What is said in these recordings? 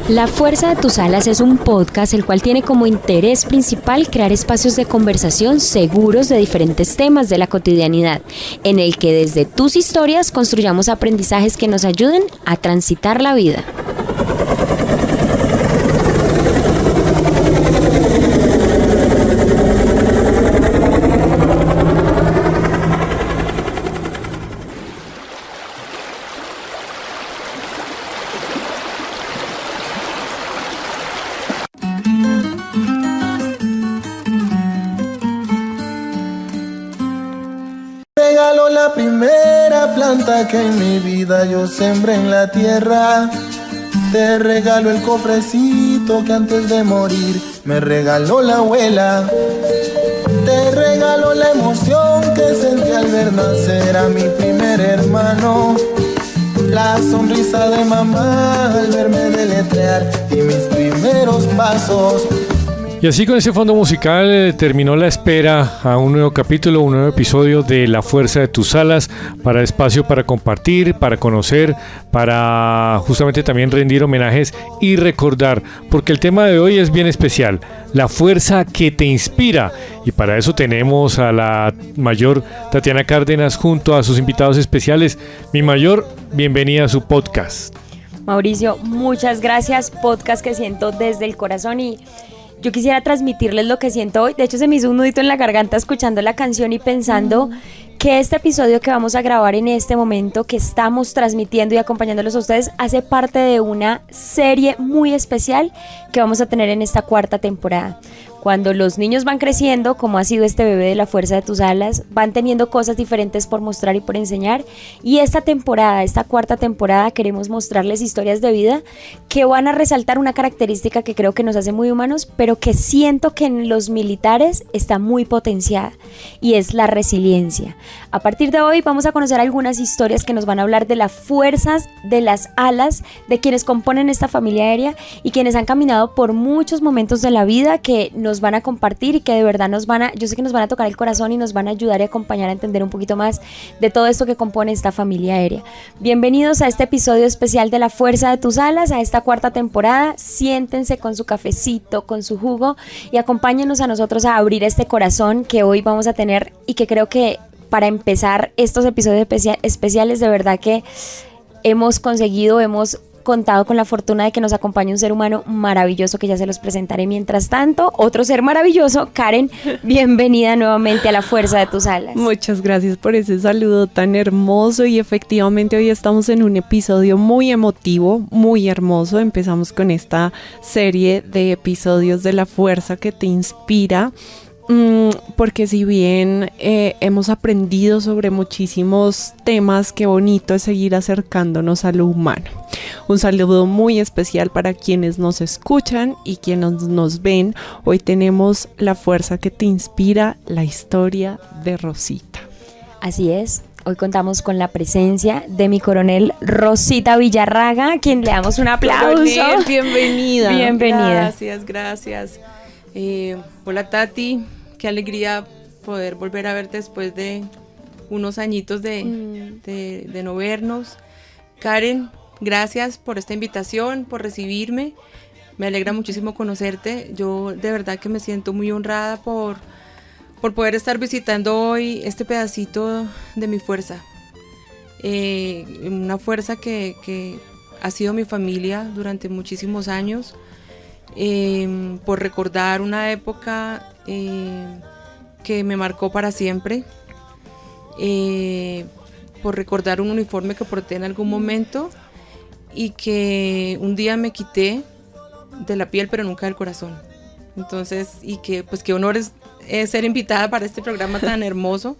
La Fuerza de tus Alas es un podcast el cual tiene como interés principal crear espacios de conversación seguros de diferentes temas de la cotidianidad, en el que desde tus historias construyamos aprendizajes que nos ayuden a transitar la vida. Regalo la primera planta que en mi vida yo sembré en la tierra. Te regalo el cofrecito que antes de morir me regaló la abuela. Te regalo la emoción que sentí al ver nacer a mi primer hermano. La sonrisa de mamá al verme deletrear y mis primeros pasos. Y así con ese fondo musical terminó la espera a un nuevo capítulo, un nuevo episodio de La Fuerza de tus Alas, para espacio para compartir, para conocer, para justamente también rendir homenajes y recordar, porque el tema de hoy es bien especial, la fuerza que te inspira. Y para eso tenemos a la mayor Tatiana Cárdenas junto a sus invitados especiales. Mi mayor, bienvenida a su podcast. Mauricio, muchas gracias, podcast que siento desde el corazón y yo quisiera transmitirles lo que siento hoy. De hecho, se me hizo un nudito en la garganta escuchando la canción y pensando que este episodio que vamos a grabar en este momento, que estamos transmitiendo y acompañándolos a ustedes, hace parte de una serie muy especial que vamos a tener en esta cuarta temporada. Cuando los niños van creciendo, como ha sido este bebé de La Fuerza de tus Alas, van teniendo cosas diferentes por mostrar y por enseñar. Y esta temporada, esta cuarta temporada, queremos mostrarles historias de vida que van a resaltar una característica que creo que nos hace muy humanos, pero que siento que en los militares está muy potenciada, y es la resiliencia. A partir de hoy vamos a conocer algunas historias que nos van a hablar de las fuerzas de las alas de quienes componen esta familia aérea y quienes han caminado por muchos momentos de la vida que nos van a compartir y que de verdad yo sé que nos van a tocar el corazón y nos van a ayudar y acompañar a entender un poquito más de todo esto que compone esta familia aérea. Bienvenidos a este episodio especial de La Fuerza de tus Alas, a esta cuarta temporada. Siéntense con su cafecito, con su jugo y acompáñenos a nosotros a abrir este corazón que hoy vamos a tener y que creo que para empezar estos episodios especiales de verdad que hemos contado con la fortuna de que nos acompañe un ser humano maravilloso que ya se los presentaré. Mientras tanto, otro ser maravilloso. Karen, bienvenida nuevamente a La Fuerza de tus Alas. Muchas gracias por ese saludo tan hermoso y efectivamente hoy estamos en un episodio muy emotivo, muy hermoso. Empezamos con esta serie de episodios de La Fuerza que te inspira. Porque si bien hemos aprendido sobre muchísimos temas, qué bonito es seguir acercándonos a lo humano. Un saludo muy especial para quienes nos escuchan y quienes nos ven. Hoy tenemos La Fuerza que te inspira, la historia de Rosita. Así es. Hoy contamos con la presencia de mi coronel Rosita Villarraga, a quien le damos un aplauso. Coronel, bienvenida. Bienvenida. Gracias. Hola Tati, qué alegría poder volver a verte después de unos añitos de no vernos. Karen, gracias por esta invitación, por recibirme. Me alegra muchísimo conocerte. Yo de verdad que me siento muy honrada por poder estar visitando hoy este pedacito de mi fuerza. Una fuerza que ha sido mi familia durante muchísimos años. Por recordar una época que me marcó para siempre, por recordar un uniforme que porté en algún momento y que un día me quité de la piel pero nunca del corazón. Entonces, y que pues qué honor es ser invitada para este programa tan hermoso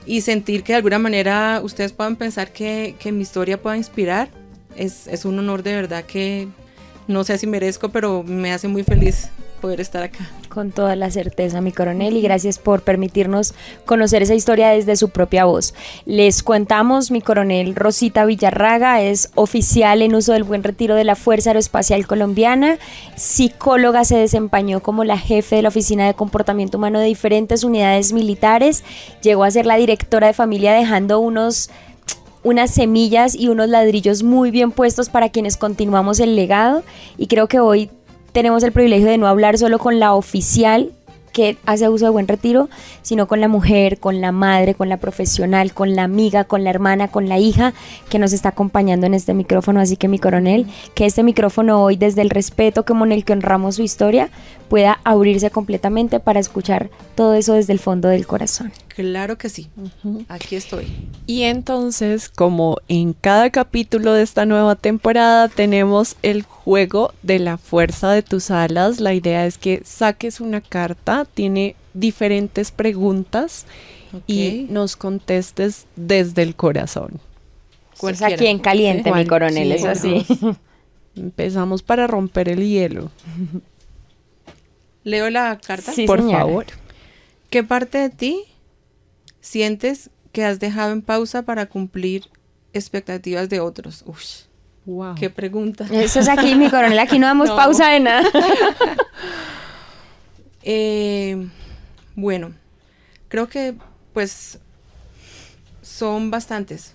y sentir que de alguna manera ustedes puedan pensar que mi historia pueda inspirar. Es un honor de verdad que no sé si merezco, pero me hace muy feliz poder estar acá. Con toda la certeza, mi coronel, y gracias por permitirnos conocer esa historia desde su propia voz. Les contamos, mi coronel Rosita Villarraga es oficial en uso del Buen Retiro de la Fuerza Aeroespacial Colombiana, psicóloga, se desempeñó como la jefe de la Oficina de Comportamiento Humano de diferentes unidades militares, llegó a ser la directora de familia dejando unas semillas y unos ladrillos muy bien puestos para quienes continuamos el legado, y creo que hoy tenemos el privilegio de no hablar solo con la oficial que hace uso de Buen Retiro, sino con la mujer, con la madre, con la profesional, con la amiga, con la hermana, con la hija que nos está acompañando en este micrófono. Así que, mi coronel, que este micrófono hoy, desde el respeto como en el que honramos su historia, pueda abrirse completamente para escuchar todo eso desde el fondo del corazón. Claro que sí, aquí estoy. Y entonces, como en cada capítulo de esta nueva temporada, tenemos el juego de la fuerza de tus alas. La idea es que saques una carta, tiene diferentes preguntas y nos contestes desde el corazón. Pues aquí en caliente, mi coronel, es así. Empezamos para romper el hielo. ¿Leo la carta? Sí, por señora. favor. ¿Qué parte de ti sientes que has dejado en pausa para cumplir expectativas de otros? Ush, Wow. qué pregunta. Eso es aquí, mi coronel, aquí no damos pausa de nada. Bueno, creo que pues son bastantes.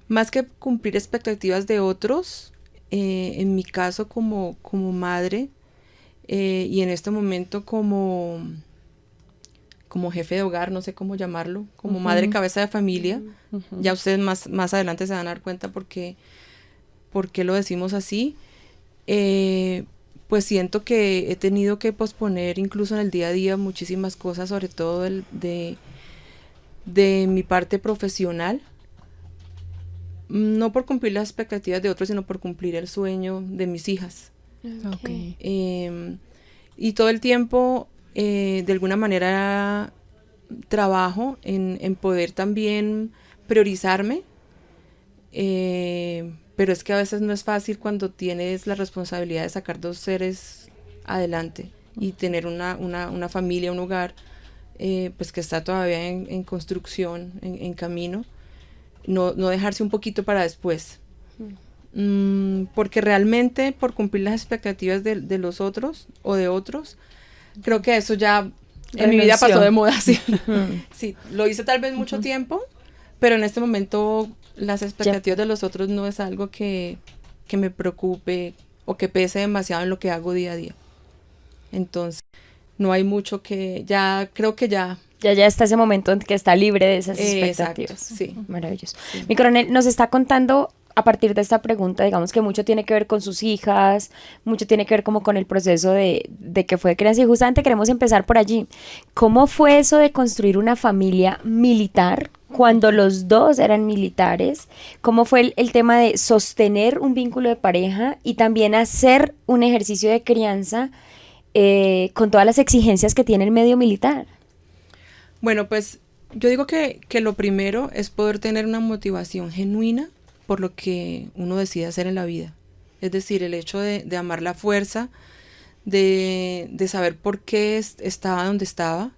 Más que cumplir expectativas de otros, en mi caso como madre, y en este momento como jefe de hogar, no sé cómo llamarlo, como madre cabeza de familia, ya ustedes más adelante se van a dar cuenta por qué lo decimos así. Pues siento que he tenido que posponer incluso en el día a día muchísimas cosas, sobre todo de mi parte profesional, no por cumplir las expectativas de otros, sino por cumplir el sueño de mis hijas. Okay. Y todo el tiempo, de alguna manera, trabajo en poder también priorizarme, pero es que a veces no es fácil cuando tienes la responsabilidad de sacar 2 seres adelante y tener una familia, un hogar, pues que está todavía en construcción, en camino, no dejarse un poquito para después. Porque realmente por cumplir las expectativas de los otros o de otros, creo que eso ya en mi vida pasó de moda, sí. Sí, lo hice tal vez mucho tiempo, pero en este momento las expectativas de los otros no es algo que me preocupe o que pese demasiado en lo que hago día a día. Entonces, no hay mucho que, ya creo que ya está ese momento en que está libre de esas expectativas. Exacto, sí. Maravilloso. Sí. Mi coronel nos está contando a partir de esta pregunta, digamos que mucho tiene que ver con sus hijas, mucho tiene que ver como con el proceso de que fue crianza, y justamente queremos empezar por allí. ¿Cómo fue eso de construir una familia militar cuando los dos eran militares? ¿Cómo fue el tema de sostener un vínculo de pareja y también hacer un ejercicio de crianza con todas las exigencias que tiene el medio militar? Bueno, pues yo digo que lo primero es poder tener una motivación genuina por lo que uno decide hacer en la vida. Es decir, el hecho de amar la fuerza, de saber por qué estaba donde estaba,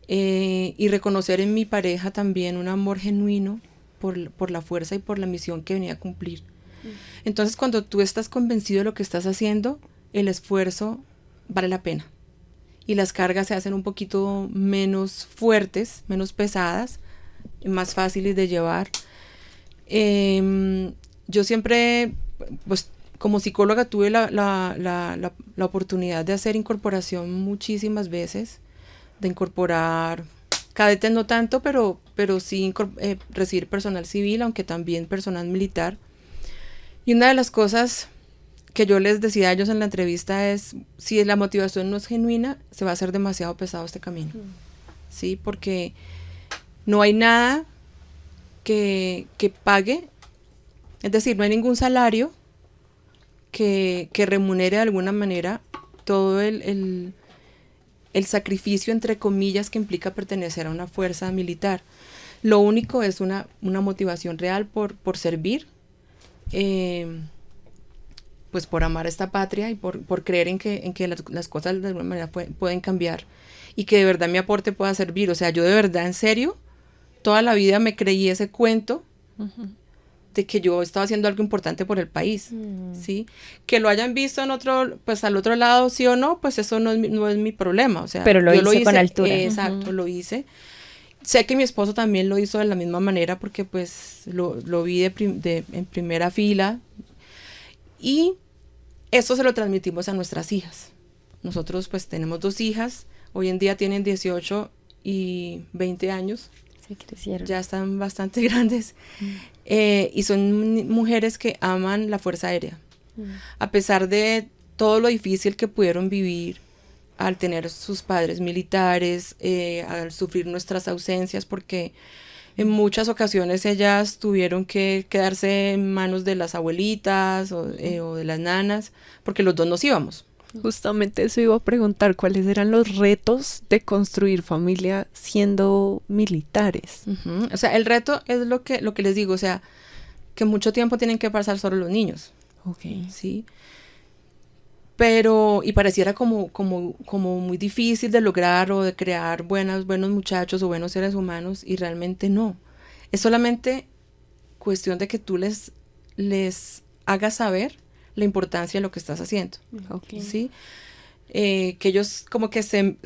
y reconocer en mi pareja también un amor genuino por la fuerza y por la misión que venía a cumplir. Entonces, cuando tú estás convencido de lo que estás haciendo, el esfuerzo vale la pena. Y las cargas se hacen un poquito menos fuertes, menos pesadas, más fáciles de llevar. Yo siempre, pues como psicóloga tuve la oportunidad de hacer incorporación muchísimas veces, de incorporar cadetes no tanto, pero sí recibir personal civil, aunque también personal militar. Y una de las cosas que yo les decía a ellos en la entrevista es, si la motivación no es genuina, se va a hacer demasiado pesado este camino. Sí, porque no hay nada que pague, es decir, no hay ningún salario que remunere de alguna manera todo el sacrificio, entre comillas, que implica pertenecer a una fuerza militar. Lo único es una motivación real por servir, pues por amar a esta patria y por creer en que las cosas de alguna manera pueden cambiar y que de verdad mi aporte pueda servir. O sea, yo de verdad, en serio, toda la vida me creí ese cuento de que yo estaba haciendo algo importante por el país, ¿sí? Que lo hayan visto pues al otro lado, sí o no, pues eso no es mi problema. O sea, pero lo hice con altura. Exacto, lo hice. sé que mi esposo también lo hizo de la misma manera porque pues lo vi en primera fila, y eso se lo transmitimos a nuestras hijas. Nosotros pues tenemos 2 hijas, hoy en día tienen 18 y 20 años. Sí, crecieron. Ya están bastante grandes. Y son mujeres que aman la Fuerza Aérea. A pesar de todo lo difícil que pudieron vivir al tener sus padres militares, al sufrir nuestras ausencias, porque en muchas ocasiones ellas tuvieron que quedarse en manos de las abuelitas o de las nanas, porque los dos nos íbamos. Justamente eso iba a preguntar, ¿cuáles eran los retos de construir familia siendo militares? Uh-huh. O sea, el reto es lo que les digo, o sea, que mucho tiempo tienen que pasar solo los niños. Okay. Sí. Pero, y pareciera como muy difícil de lograr o de crear buenos muchachos o buenos seres humanos, y realmente no. Es solamente cuestión de que tú les hagas saber la importancia de lo que estás haciendo. Okay. ¿Sí? Que ellos como que se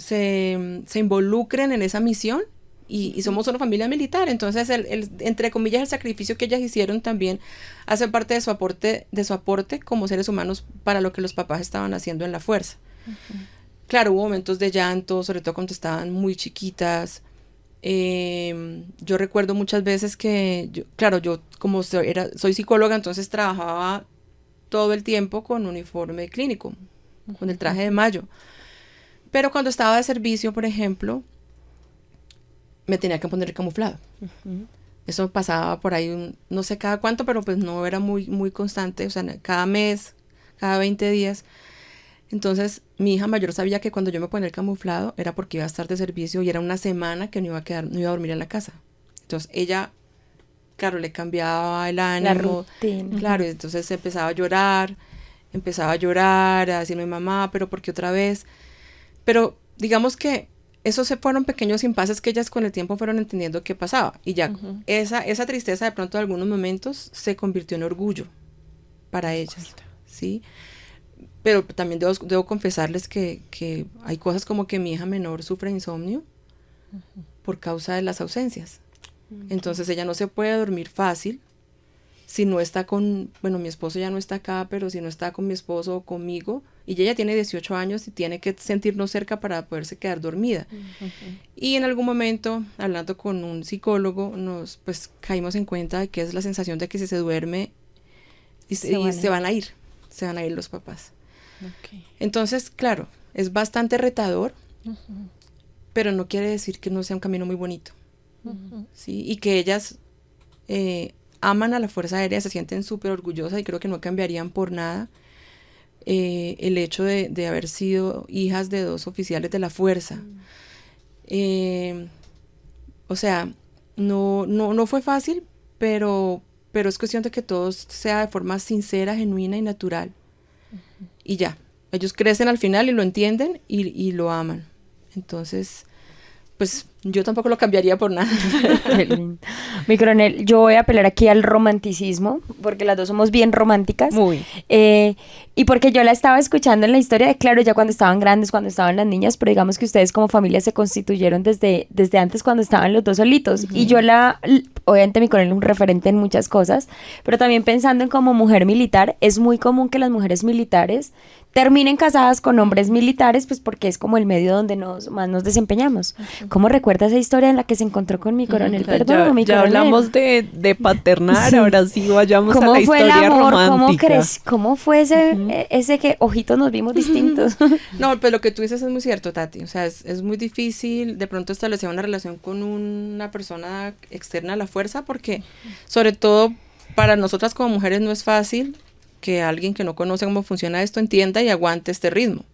involucren en esa misión, y somos una familia militar, entonces entre comillas el sacrificio que ellas hicieron también hace parte de su aporte como seres humanos para lo que los papás estaban haciendo en la fuerza. Uh-huh. Claro, hubo momentos de llanto, sobre todo cuando estaban muy chiquitas. Yo recuerdo muchas veces que yo como soy psicóloga, entonces trabajaba todo el tiempo con uniforme clínico, con el traje de mayo. Pero cuando estaba de servicio, por ejemplo, me tenía que poner el camuflado. Uh-huh. Eso pasaba por ahí, no sé cada cuánto, pero pues no era muy, muy constante, o sea, cada mes, cada 20 días. Entonces, mi hija mayor sabía que cuando yo me ponía el camuflado era porque iba a estar de servicio y era una semana que no iba a dormir en la casa. Entonces, ella, claro, le cambiaba el ánimo. La rutina. Claro, entonces empezaba a llorar, a decirme, mamá, pero ¿por qué otra vez? Pero digamos que esos fueron pequeños impases que ellas con el tiempo fueron entendiendo qué pasaba. Y ya, uh-huh, esa tristeza de pronto en algunos momentos se convirtió en orgullo para ellas, ¿sí? Pero también debo confesarles que hay cosas como que mi hija menor sufre insomnio, uh-huh, por causa de las ausencias. Uh-huh. Entonces ella no se puede dormir fácil si no está mi esposo ya no está acá, pero si no está con mi esposo o conmigo, y ella tiene 18 años y tiene que sentirnos cerca para poderse quedar dormida. Uh-huh. Y en algún momento, hablando con un psicólogo, pues caímos en cuenta de que es la sensación de que si se duerme se van a ir los papás. Okay. Entonces, claro, es bastante retador, uh-huh, pero no quiere decir que no sea un camino muy bonito. Uh-huh. ¿Sí? Y que ellas aman a la Fuerza Aérea, se sienten súper orgullosas y creo que no cambiarían por nada el hecho de haber sido hijas de 2 oficiales de la Fuerza. O sea, no fue fácil, pero es cuestión de que todo sea de forma sincera, genuina y natural. Uh-huh. Y ya, ellos crecen al final y lo entienden y lo aman. Entonces, pues yo tampoco lo cambiaría por nada. Mi coronel, yo voy a apelar aquí al romanticismo, porque las dos somos bien románticas. Muy. Y porque yo la estaba escuchando en la historia de, claro, ya cuando estaban grandes, cuando estaban las niñas, pero digamos que ustedes como familia se constituyeron desde antes cuando estaban los dos solitos. Uh-huh. Y yo obviamente mi coronel es un referente en muchas cosas, pero también pensando en como mujer militar, es muy común que las mujeres militares terminen casadas con hombres militares, pues porque es como el medio donde más nos desempeñamos. Uh-huh. ¿Cómo recuerda esa historia en la que se encontró con mi coronel? Uh-huh. Perdón, mi coronel. Ya hablamos de paternar, sí. Ahora sí vayamos a la historia romántica. ¿Cómo fue el amor? ¿Cómo fue ese que ojitos nos vimos distintos? No, pues lo que tú dices es muy cierto, Tati. O sea, es muy difícil de pronto establecer una relación con una persona externa a la fuerza, porque sobre todo para nosotras como mujeres no es fácil que alguien que no conoce cómo funciona esto entienda y aguante este ritmo.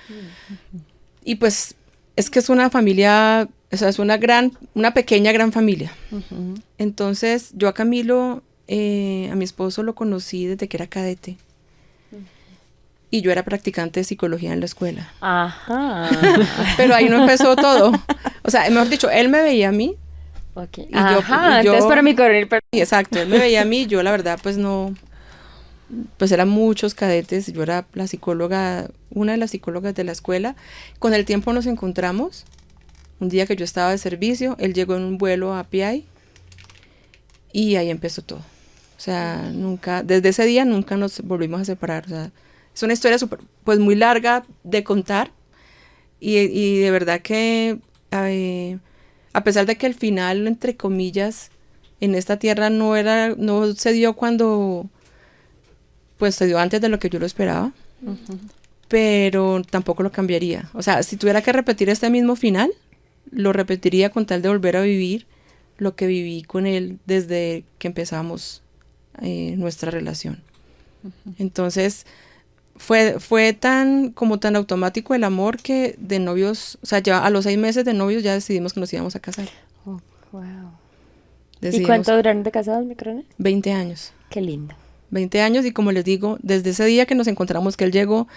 Uh-huh. Y pues es que es una familia, o sea, es una pequeña gran familia. Uh-huh. Entonces yo a Camilo, a mi esposo lo conocí desde que era cadete. Uh-huh. Y yo era practicante de psicología en la escuela. Ajá. Pero ahí no empezó todo. O sea, mejor dicho, él me veía a mí. Okay. Y ajá, entonces para mi coronel. Exacto, él me veía a mí, yo la verdad pues no, pues eran muchos cadetes, yo era la psicóloga, una de las psicólogas de la escuela. Con el tiempo nos encontramos Un día que yo estaba de servicio, él llegó en un vuelo a PI y ahí empezó todo. O sea, nunca, desde ese día nunca nos volvimos a separar. O sea, es una historia pues muy larga de contar y de verdad que a pesar de que el final, entre comillas, en esta tierra no se dio cuando, pues se dio antes de lo que yo lo esperaba, pero tampoco lo cambiaría. O sea, si tuviera que repetir este mismo final, lo repetiría con tal de volver a vivir lo que viví con él desde que empezamos nuestra relación. Entonces, fue tan automático el amor que de novios, o sea, ya a los 6 meses de novios ya decidimos que nos íbamos a casar. Oh, wow. ¿Y Decidimos cuánto duraron de casados, mi coronel? 20 años. Qué lindo. 20 años y como les digo, desde ese día que nos encontramos, que él llegó,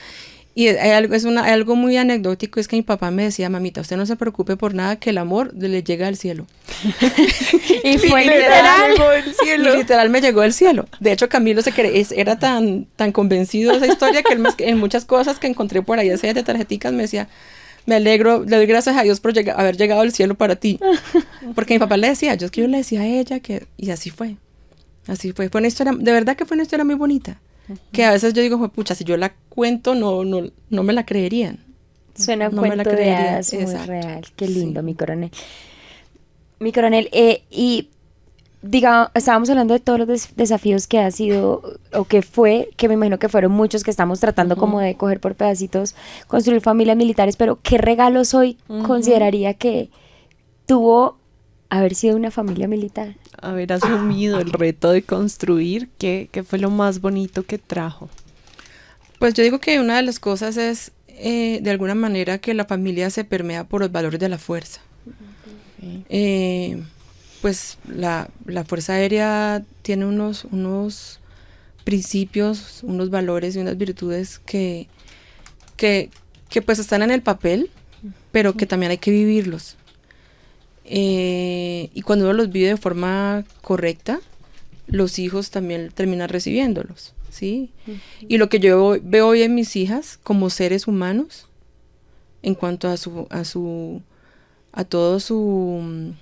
y hay algo muy anecdótico, es que mi papá me decía, mamita, usted no se preocupe por nada, que el amor le llega al cielo. Y fue literal, y literal me llegó del cielo. De hecho, Camilo era tan convencido de esa historia que él en muchas cosas que encontré por ahí, esas de tarjeticas, me decía, me alegro, le doy gracias a Dios por haber llegado al cielo para ti. Porque mi papá le decía, yo le decía a ella y así fue. Así fue. Fue una historia, de verdad que fue una historia muy bonita. Que a veces yo digo, pucha, si yo la cuento, no me la creerían. Suena un No me la cuento de creería. hadas muy Exacto. real. Qué lindo, Sí. mi coronel. Mi coronel, y diga, estábamos hablando de todos los desafíos que ha sido, o que fue, que me imagino que fueron muchos, que estamos tratando como de coger por pedacitos, construir familias militares, pero ¿qué regalos hoy consideraría que tuvo haber sido una familia militar? Haber asumido el reto de construir, ¿qué fue lo más bonito que trajo? Pues yo digo que una de las cosas es, de alguna manera, que la familia se permea por los valores de la fuerza. Pues la Fuerza Aérea tiene unos principios, unos valores y unas virtudes que pues están en el papel, pero que también hay que vivirlos. Y cuando uno los vive de forma correcta, los hijos también terminan recibiéndolos, ¿sí? Y lo que yo veo hoy en mis hijas como seres humanos, en cuanto a todo su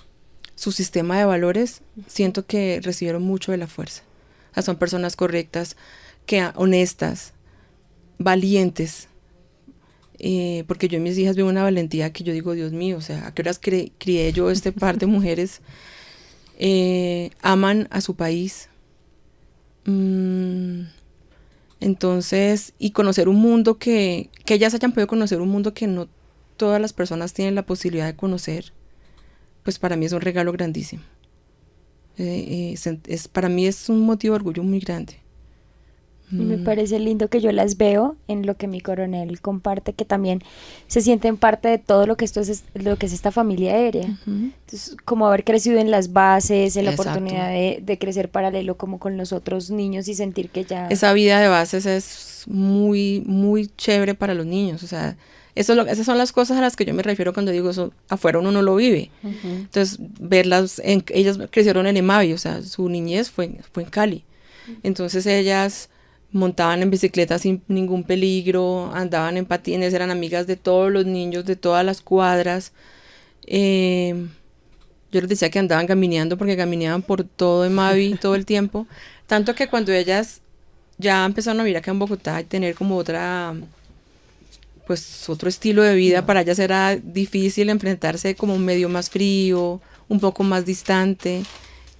sistema de valores, siento que recibieron mucho de la fuerza. O sea, son personas correctas, honestas, valientes. Porque yo en mis hijas veo una valentía que yo digo, Dios mío, o sea, ¿a qué horas crié yo este par de mujeres? Aman a su país. Entonces, y conocer un mundo que ellas hayan podido conocer un mundo que no todas las personas tienen la posibilidad de conocer, pues para mí es un regalo grandísimo. Para mí es un motivo de orgullo muy grande. Y me parece lindo que yo las veo en lo que mi coronel comparte, que también se sienten parte de todo lo que lo que es esta familia aérea. Entonces, como haber crecido en las bases, en la Exacto. oportunidad de crecer paralelo como con los otros niños y sentir que ya... Esa vida de bases es muy, muy chévere para los niños. O sea, esas son las cosas a las que yo me refiero cuando digo eso, afuera uno no lo vive. Entonces, verlas, ellas crecieron en Emavi, o sea, su niñez fue en Cali. Entonces ellas montaban en bicicleta sin ningún peligro, andaban en patines, eran amigas de todos los niños, de todas las cuadras. Yo les decía que andaban gamineando porque gamineaban por todo Emavi todo el tiempo. Tanto que cuando ellas ya empezaron a vivir acá en Bogotá y tener como otro estilo de vida, para ellas era difícil enfrentarse como un medio más frío, un poco más distante,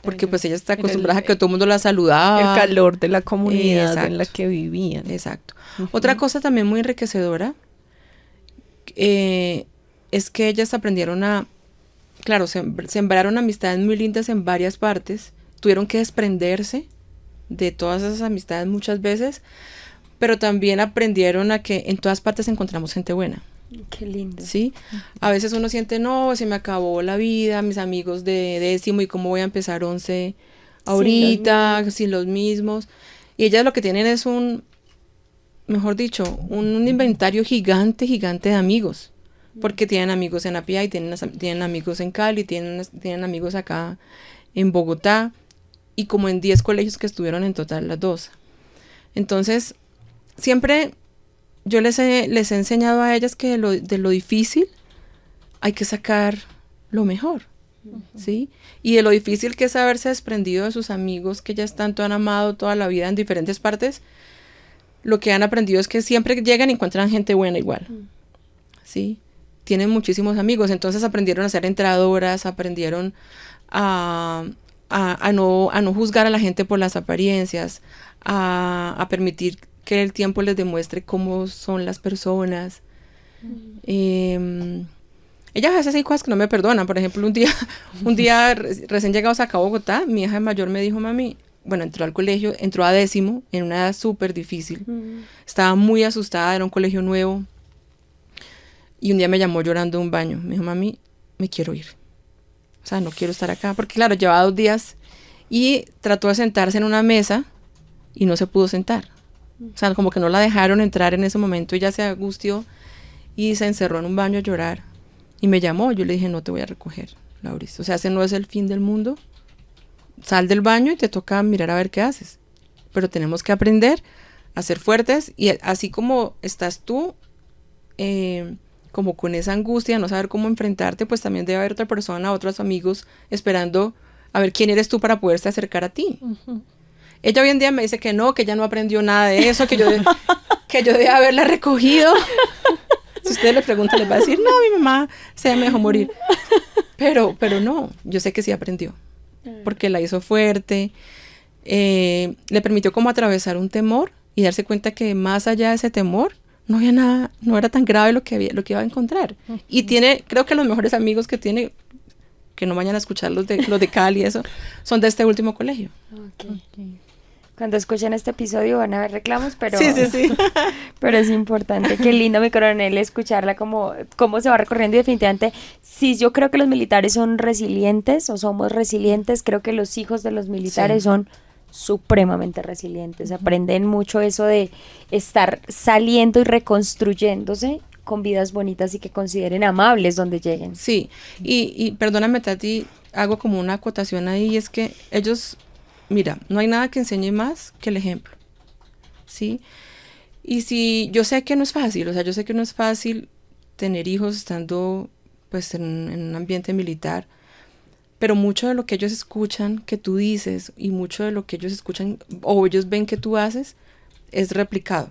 porque pues ellas están acostumbradas a que todo el mundo las saludaba. El calor de la comunidad Exacto. en la que vivían. Exacto. Otra cosa también muy enriquecedora es que ellas aprendieron claro, sembraron amistades muy lindas en varias partes, tuvieron que desprenderse de todas esas amistades muchas veces, pero también aprendieron a que en todas partes encontramos gente buena. Qué lindo. ¿Sí? A veces uno siente, no, se me acabó la vida, mis amigos de décimo, y cómo voy a empezar 11 ahorita, sin los mismos. Y ellas lo que tienen es mejor dicho, un inventario gigante de amigos. Porque tienen amigos en API, tienen amigos en Cali, tienen amigos acá en Bogotá, y como en 10 colegios que estuvieron en total las dos. Entonces, siempre yo les he enseñado a ellas que de lo difícil hay que sacar lo mejor, ¿sí? Y de lo difícil que es haberse desprendido de sus amigos que ya tanto han amado toda la vida en diferentes partes, lo que han aprendido es que siempre llegan y encuentran gente buena igual, ¿sí? Tienen muchísimos amigos, entonces aprendieron a ser entradoras, aprendieron a no juzgar a la gente por las apariencias, a permitir que el tiempo les demuestre cómo son las personas. Ellas a veces hay cosas que no me perdonan. Por ejemplo, un día recién llegados acá a Bogotá, mi hija mayor me dijo, mami, bueno, entró al colegio, entró a 10º en una edad súper difícil. Estaba muy asustada, era un colegio nuevo. Y un día me llamó llorando de un baño. Me dijo, mami, me quiero ir. O sea, no quiero estar acá. Porque claro, llevaba 2 días y trató de sentarse en una mesa y no se pudo sentar. O sea, como que no la dejaron entrar en ese momento. Ella se angustió y se encerró en un baño a llorar. Y me llamó. Yo le dije, no te voy a recoger, Lauris. O sea, ese no es el fin del mundo. Sal del baño y te toca mirar a ver qué haces. Pero tenemos que aprender a ser fuertes. Y así como estás tú, como con esa angustia, no saber cómo enfrentarte, pues también debe haber otra persona, otros amigos, esperando a ver quién eres tú para poderse acercar a ti. Ella hoy en día me dice que no, que ella no aprendió nada de eso, que yo debe haberla recogido. Si ustedes le preguntan, les va a decir, no, mi mamá se me dejó morir. Pero no, yo sé que sí aprendió, porque la hizo fuerte, le permitió como atravesar un temor y darse cuenta que más allá de ese temor, no había nada, no era tan grave lo que iba a encontrar. Y tiene, creo que los mejores amigos que tiene, que no vayan a escuchar los de Cali y eso, son de este último colegio. Cuando escuchen este episodio van a ver reclamos, pero Sí. pero es importante. Qué lindo, mi coronel, escucharla cómo se va recorriendo. Y definitivamente, sí, yo creo que los militares son resilientes o somos resilientes. Creo que los hijos de los militares son supremamente resilientes. Aprenden mucho eso de estar saliendo y reconstruyéndose con vidas bonitas y que consideren amables donde lleguen. Sí, y perdóname, Tati, hago como una acotación ahí, y es que ellos, mira, no hay nada que enseñe más que el ejemplo, ¿sí? Y si, yo sé que no es fácil, o sea, yo sé que no es fácil tener hijos estando, pues, en un ambiente militar, pero mucho de lo que ellos escuchan que tú dices y mucho de lo que ellos escuchan o ellos ven que tú haces es replicado,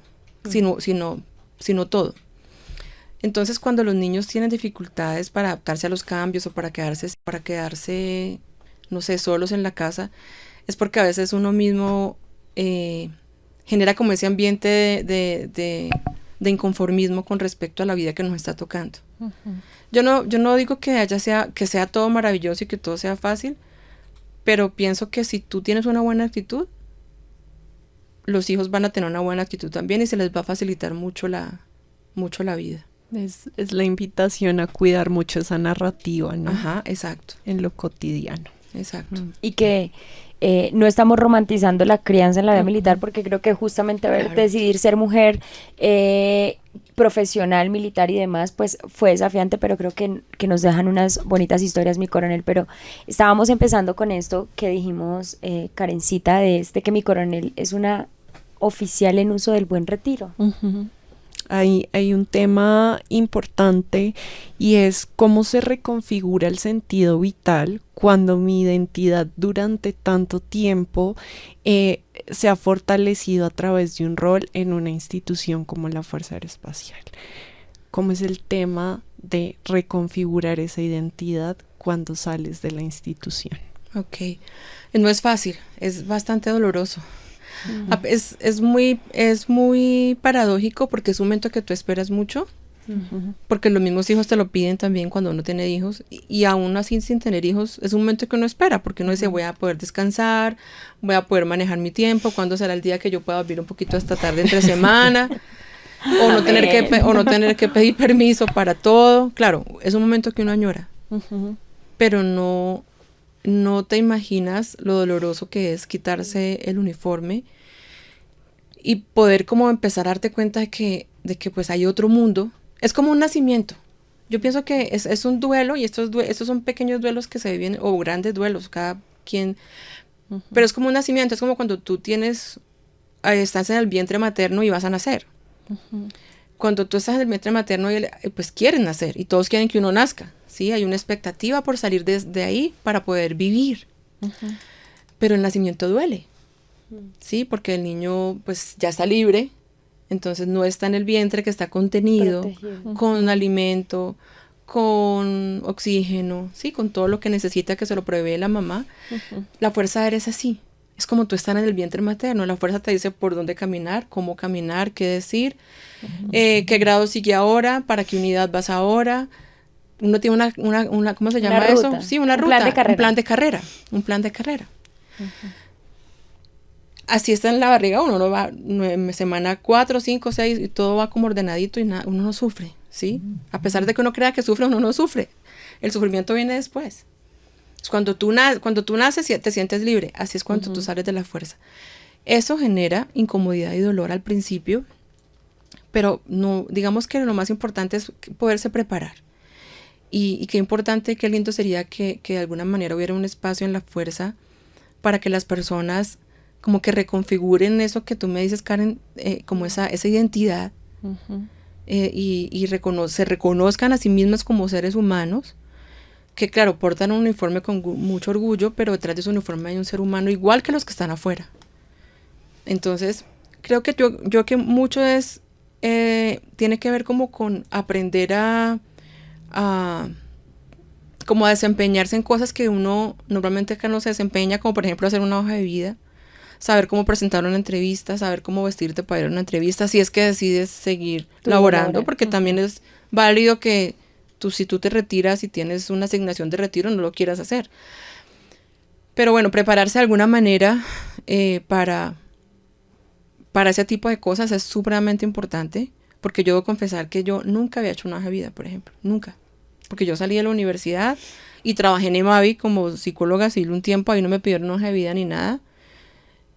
sino todo. Entonces, cuando los niños tienen dificultades para adaptarse a los cambios o para quedarse, no sé, solos en la casa, es porque a veces uno mismo genera como ese ambiente de inconformismo con respecto a la vida que nos está tocando. Yo no digo que sea todo maravilloso y que todo sea fácil, pero pienso que si tú tienes una buena actitud, los hijos van a tener una buena actitud también y se les va a facilitar mucho la vida. Es la invitación a cuidar mucho esa narrativa, ¿no? Ajá, exacto. En lo cotidiano. Exacto. Y que no estamos romantizando la crianza en la vida militar, porque creo que justamente decidir ser mujer profesional, militar y demás, pues fue desafiante, pero creo que nos dejan unas bonitas historias, mi coronel. Pero estábamos empezando con esto que dijimos, Karencita, de que mi coronel es una oficial en uso del buen retiro. Hay un tema importante y es cómo se reconfigura el sentido vital cuando mi identidad durante tanto tiempo se ha fortalecido a través de un rol en una institución como la Fuerza Aeroespacial. ¿Cómo es el tema de reconfigurar esa identidad cuando sales de la institución? Ok, no es fácil, es bastante doloroso. Es muy paradójico porque es un momento que tú esperas mucho, porque los mismos hijos te lo piden también cuando uno tiene hijos, y aún así sin tener hijos es un momento que uno espera, porque uno dice voy a poder descansar, voy a poder manejar mi tiempo, cuándo será el día que yo pueda dormir un poquito hasta tarde entre semana, o no tener que pedir permiso para todo. Claro, es un momento que uno añora, pero no te imaginas lo doloroso que es quitarse el uniforme y poder como empezar a darte cuenta de que pues hay otro mundo. Es como un nacimiento. Yo pienso que es un duelo, y estos son pequeños duelos que se viven, o grandes duelos, cada quien. Pero es como un nacimiento, es como cuando tú estás en el vientre materno y vas a nacer. cuando tú estás en el vientre materno, pues quieren nacer y todos quieren que uno nazca, ¿sí? Hay una expectativa por salir de ahí para poder vivir. Pero el nacimiento duele, ¿sí? Porque el niño pues ya está libre, entonces no está en el vientre que está contenido, protegido, con alimento, con oxígeno, ¿sí? Con todo lo que necesita que se lo provee la mamá. La fuerza aérea es así. Es como tú estás en el vientre materno, la fuerza te dice por dónde caminar, cómo caminar, qué decir, qué grado sigue ahora, para qué unidad vas ahora. Uno tiene una ¿cómo se llama eso? Sí, una ruta, un plan de carrera. Así está en la barriga uno va semana 4, 5, 6 y todo va como ordenadito y uno no sufre, ¿sí? A pesar de que uno crea que sufre, uno no sufre. El sufrimiento viene después. Cuando tú naces te sientes libre, así es cuando tú sales de la fuerza. Eso genera incomodidad y dolor al principio, pero no, digamos que lo más importante es poderse preparar. Y qué importante, qué lindo sería que de alguna manera hubiera un espacio en la fuerza para que las personas como que reconfiguren eso que tú me dices, Karen, como esa identidad, y se reconozcan a sí mismas como seres humanos, que claro, portan un uniforme con mucho orgullo, pero detrás de su uniforme hay un ser humano igual que los que están afuera. Entonces, creo que yo que mucho tiene que ver como con aprender como a desempeñarse en cosas que uno normalmente acá no se desempeña, como por ejemplo hacer una hoja de vida, saber cómo presentar una entrevista, saber cómo vestirte para ir a una entrevista, si es que decides seguir laborando, porque también es válido que si tú te retiras y tienes una asignación de retiro, no lo quieras hacer. Pero bueno, prepararse de alguna manera para ese tipo de cosas es supremamente importante, porque yo debo confesar que yo nunca había hecho una hoja de vida, por ejemplo, nunca. Porque yo salí de la universidad y trabajé en EMAVI como psicóloga civil un tiempo, ahí no me pidieron hoja de vida ni nada.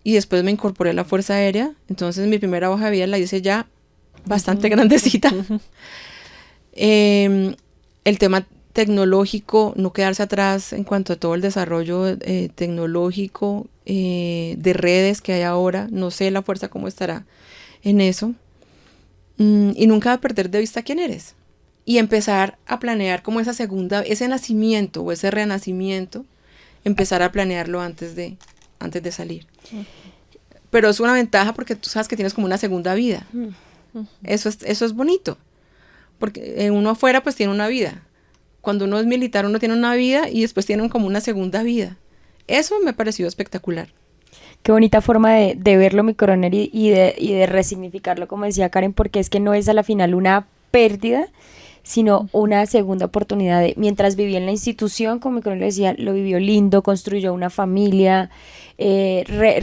Y después me incorporé a la Fuerza Aérea, entonces mi primera hoja de vida la hice ya bastante grandecita. El tema tecnológico, no quedarse atrás en cuanto a todo el desarrollo tecnológico, de redes que hay ahora, no sé la fuerza cómo estará en eso, y nunca perder de vista quién eres, y empezar a planear como ese nacimiento o ese renacimiento, empezar a planearlo antes de salir. Pero es una ventaja porque tú sabes que tienes como una segunda vida. Eso es bonito, porque uno afuera pues tiene una vida. Cuando uno es militar uno tiene una vida y después tiene como una segunda vida. Eso me pareció espectacular. Qué bonita forma de verlo, mi coronel, y de resignificarlo, como decía Karen, porque es que no es a la final una pérdida, sino una segunda oportunidad. Mientras vivía en la institución, como mi coronel decía, lo vivió lindo, construyó una familia,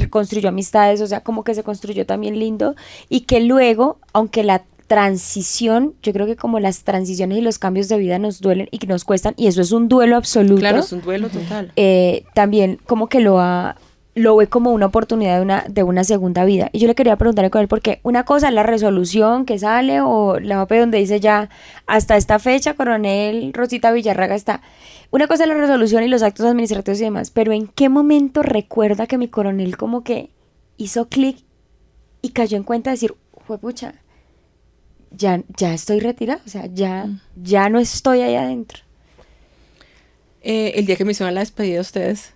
construyó amistades, o sea, como que se construyó también lindo, y que luego, aunque la transición, yo creo que como las transiciones y los cambios de vida nos duelen y que nos cuestan, y eso es un duelo absoluto. Claro, es un duelo total. También como que lo ve como una oportunidad de una segunda vida. Y yo le quería preguntarle con él, porque una cosa es la resolución que sale o la MAPE donde dice ya hasta esta fecha, coronel Rosita Villarraga está. Una cosa es la resolución y los actos administrativos y demás, pero ¿en qué momento recuerda que mi coronel como que hizo clic y cayó en cuenta de decir, juepucha, ya estoy retirada, o sea, ya no estoy ahí adentro? El día que me hicieron la despedida de ustedes,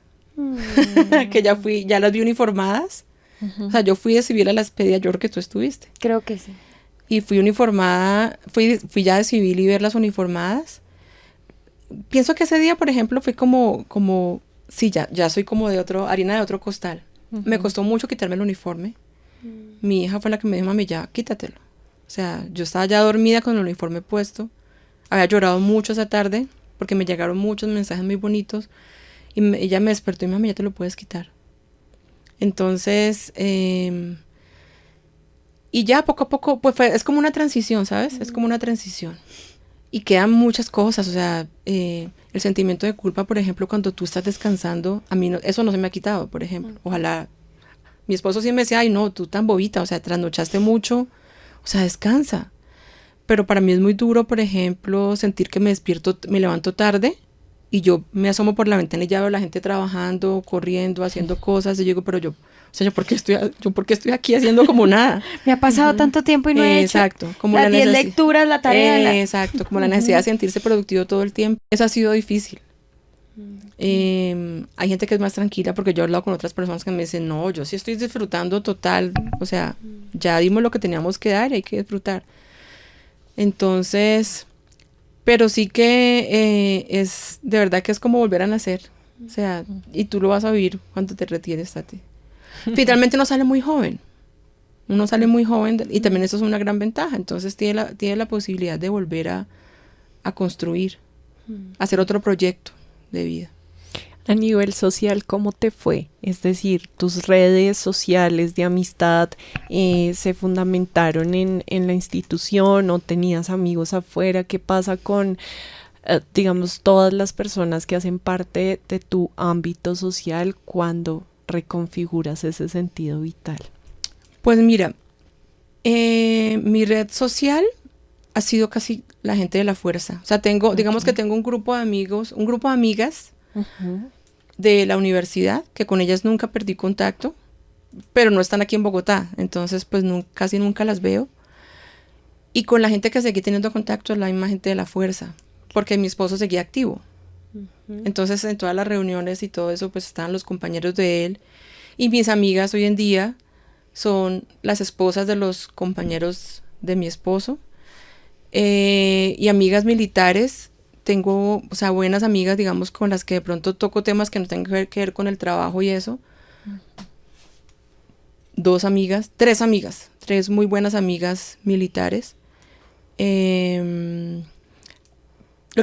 que ya las vi uniformadas. O sea, yo fui de civil a la despedida, yo creo que tú estuviste. Creo que sí. Y fui uniformada, fui ya de civil y verlas uniformadas. Pienso que ese día, por ejemplo, fui como sí, ya soy como harina de otro costal. Me costó mucho quitarme el uniforme. Mi hija fue la que me dijo, mami, ya, quítatelo. O sea, yo estaba ya dormida con el uniforme puesto. Había llorado mucho esa tarde porque me llegaron muchos mensajes muy bonitos. Y ella me despertó y mami, ya te lo puedes quitar. Entonces, y ya poco a poco, pues es como una transición, ¿sabes? Es como una transición. Y quedan muchas cosas, o sea, el sentimiento de culpa, por ejemplo, cuando tú estás descansando, a mí eso no se me ha quitado, por ejemplo. Ojalá, mi esposo sí me decía, ay no, tú tan bobita, o sea, trasnochaste mucho, o sea, descansa. Pero para mí es muy duro, por ejemplo, sentir que me levanto tarde, y yo me asomo por la ventana y ya veo a la gente trabajando, corriendo, haciendo cosas, y yo digo, pero yo, O sea, ¿yo por qué estoy aquí haciendo como nada? Me ha pasado tanto tiempo y no he hecho como las 10 lecturas, la tarea. Exacto, como la necesidad de sentirse productivo todo el tiempo. Eso ha sido difícil. Hay gente que es más tranquila, porque yo he hablado con otras personas que me dicen, no, yo sí estoy disfrutando total, o sea, ya dimos lo que teníamos que dar y hay que disfrutar. Entonces, pero sí que es, de verdad que es como volver a nacer, o sea, y tú lo vas a vivir cuando te retires, Tati. Finalmente uno sale muy joven, y también eso es una gran ventaja, entonces tiene la posibilidad de volver a construir, a hacer otro proyecto de vida. A nivel social, ¿cómo te fue? Es decir, tus redes sociales de amistad se fundamentaron en la institución o tenías amigos afuera. ¿Qué pasa con, digamos, todas las personas que hacen parte de tu ámbito social cuando reconfiguras ese sentido vital? Pues mira, mi red social ha sido casi la gente de la fuerza. O sea, digamos que tengo un grupo de amigos, un grupo de amigas de la universidad, que con ellas nunca perdí contacto, pero no están aquí en Bogotá, entonces pues casi nunca las veo. Y con la gente que seguí teniendo contacto es la misma gente de la fuerza, porque mi esposo seguía activo. Entonces en todas las reuniones y todo eso pues estaban los compañeros de él, y mis amigas hoy en día son las esposas de los compañeros de mi esposo. Y amigas militares, tengo, o sea, buenas amigas, digamos, con las que de pronto toco temas que no tengan que ver con el trabajo y eso. 3 muy buenas amigas militares. Lo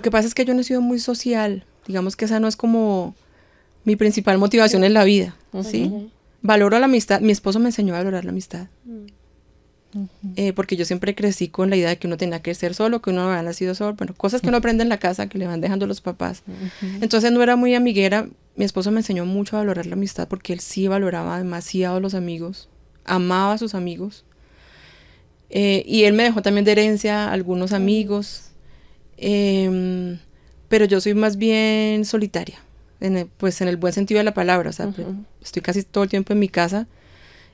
que pasa es que yo no he sido muy social, digamos que esa no es como mi principal motivación en la vida, ¿sí? Valoro la amistad, mi esposo me enseñó a valorar la amistad. Porque yo siempre crecí con la idea de que uno tenía que ser solo, que uno no había nacido solo, bueno, cosas que uno aprende en la casa que le van dejando los papás. Entonces no era muy amiguera. Mi esposo me enseñó mucho a valorar la amistad, porque él sí valoraba demasiado a los amigos, amaba a sus amigos, y él me dejó también de herencia algunos amigos, pero yo soy más bien solitaria, pues en el buen sentido de la palabra, o sea, estoy casi todo el tiempo en mi casa,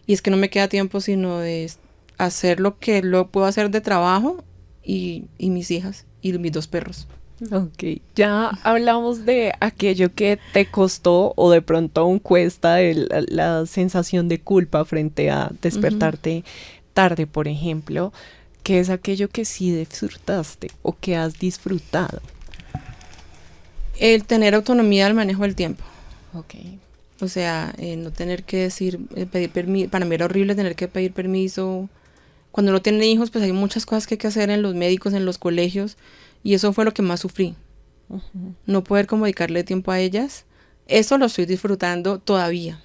y es que no me queda tiempo sino de hacer lo que puedo hacer de trabajo y mis hijas y mis 2 perros. Ok, ya hablamos de aquello que te costó o de pronto aún cuesta, la sensación de culpa frente a despertarte tarde, por ejemplo. ¿Qué es aquello que sí disfrutaste o que has disfrutado? El tener autonomía del manejo del tiempo. Ok. O sea, no tener que pedir permiso. Para mí era horrible tener que pedir permiso. Cuando uno tiene hijos, pues hay muchas cosas que hay que hacer en los médicos, en los colegios, y eso fue lo que más sufrí. No poder como dedicarle tiempo a ellas. Eso lo estoy disfrutando todavía.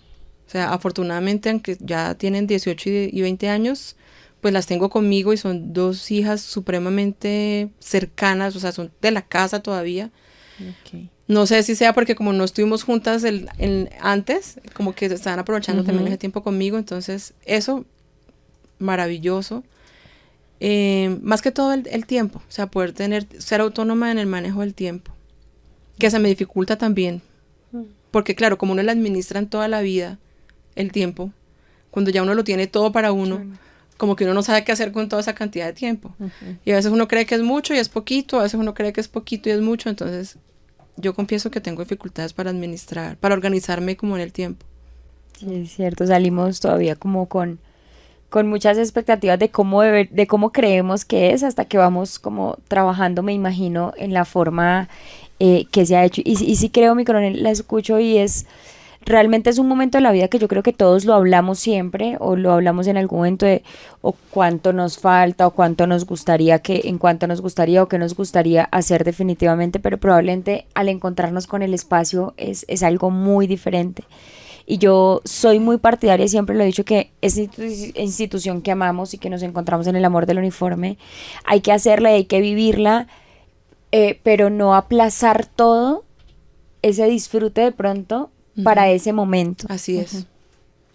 O sea, afortunadamente, aunque ya tienen 18 y 20 años, pues las tengo conmigo y son 2 hijas supremamente cercanas, o sea, son de la casa todavía. Okay. No sé si sea porque como no estuvimos juntas antes, como que estaban aprovechando también ese tiempo conmigo, entonces eso, maravilloso. Más que todo el tiempo, o sea, poder ser autónoma en el manejo del tiempo, que se me dificulta también, porque claro, como uno le administra en toda la vida el tiempo, cuando ya uno lo tiene todo para uno, como que uno no sabe qué hacer con toda esa cantidad de tiempo, y a veces uno cree que es mucho y es poquito, a veces uno cree que es poquito y es mucho, entonces yo confieso que tengo dificultades para administrar, para organizarme como en el tiempo. Sí, es cierto, salimos todavía como con muchas expectativas de cómo creemos que es, hasta que vamos como trabajando, me imagino, en la forma que se ha hecho. Y sí creo, mi coronel, la escucho y realmente es un momento de la vida que yo creo que todos lo hablamos siempre, o lo hablamos en algún momento o cuánto nos falta, o cuánto nos gustaría o qué nos gustaría hacer definitivamente, pero probablemente al encontrarnos con el espacio es algo muy diferente. Y yo soy muy partidaria, y siempre lo he dicho, que esa institución que amamos y que nos encontramos en el amor del uniforme, hay que hacerla y hay que vivirla, pero no aplazar todo ese disfrute de pronto para ese momento. Así es.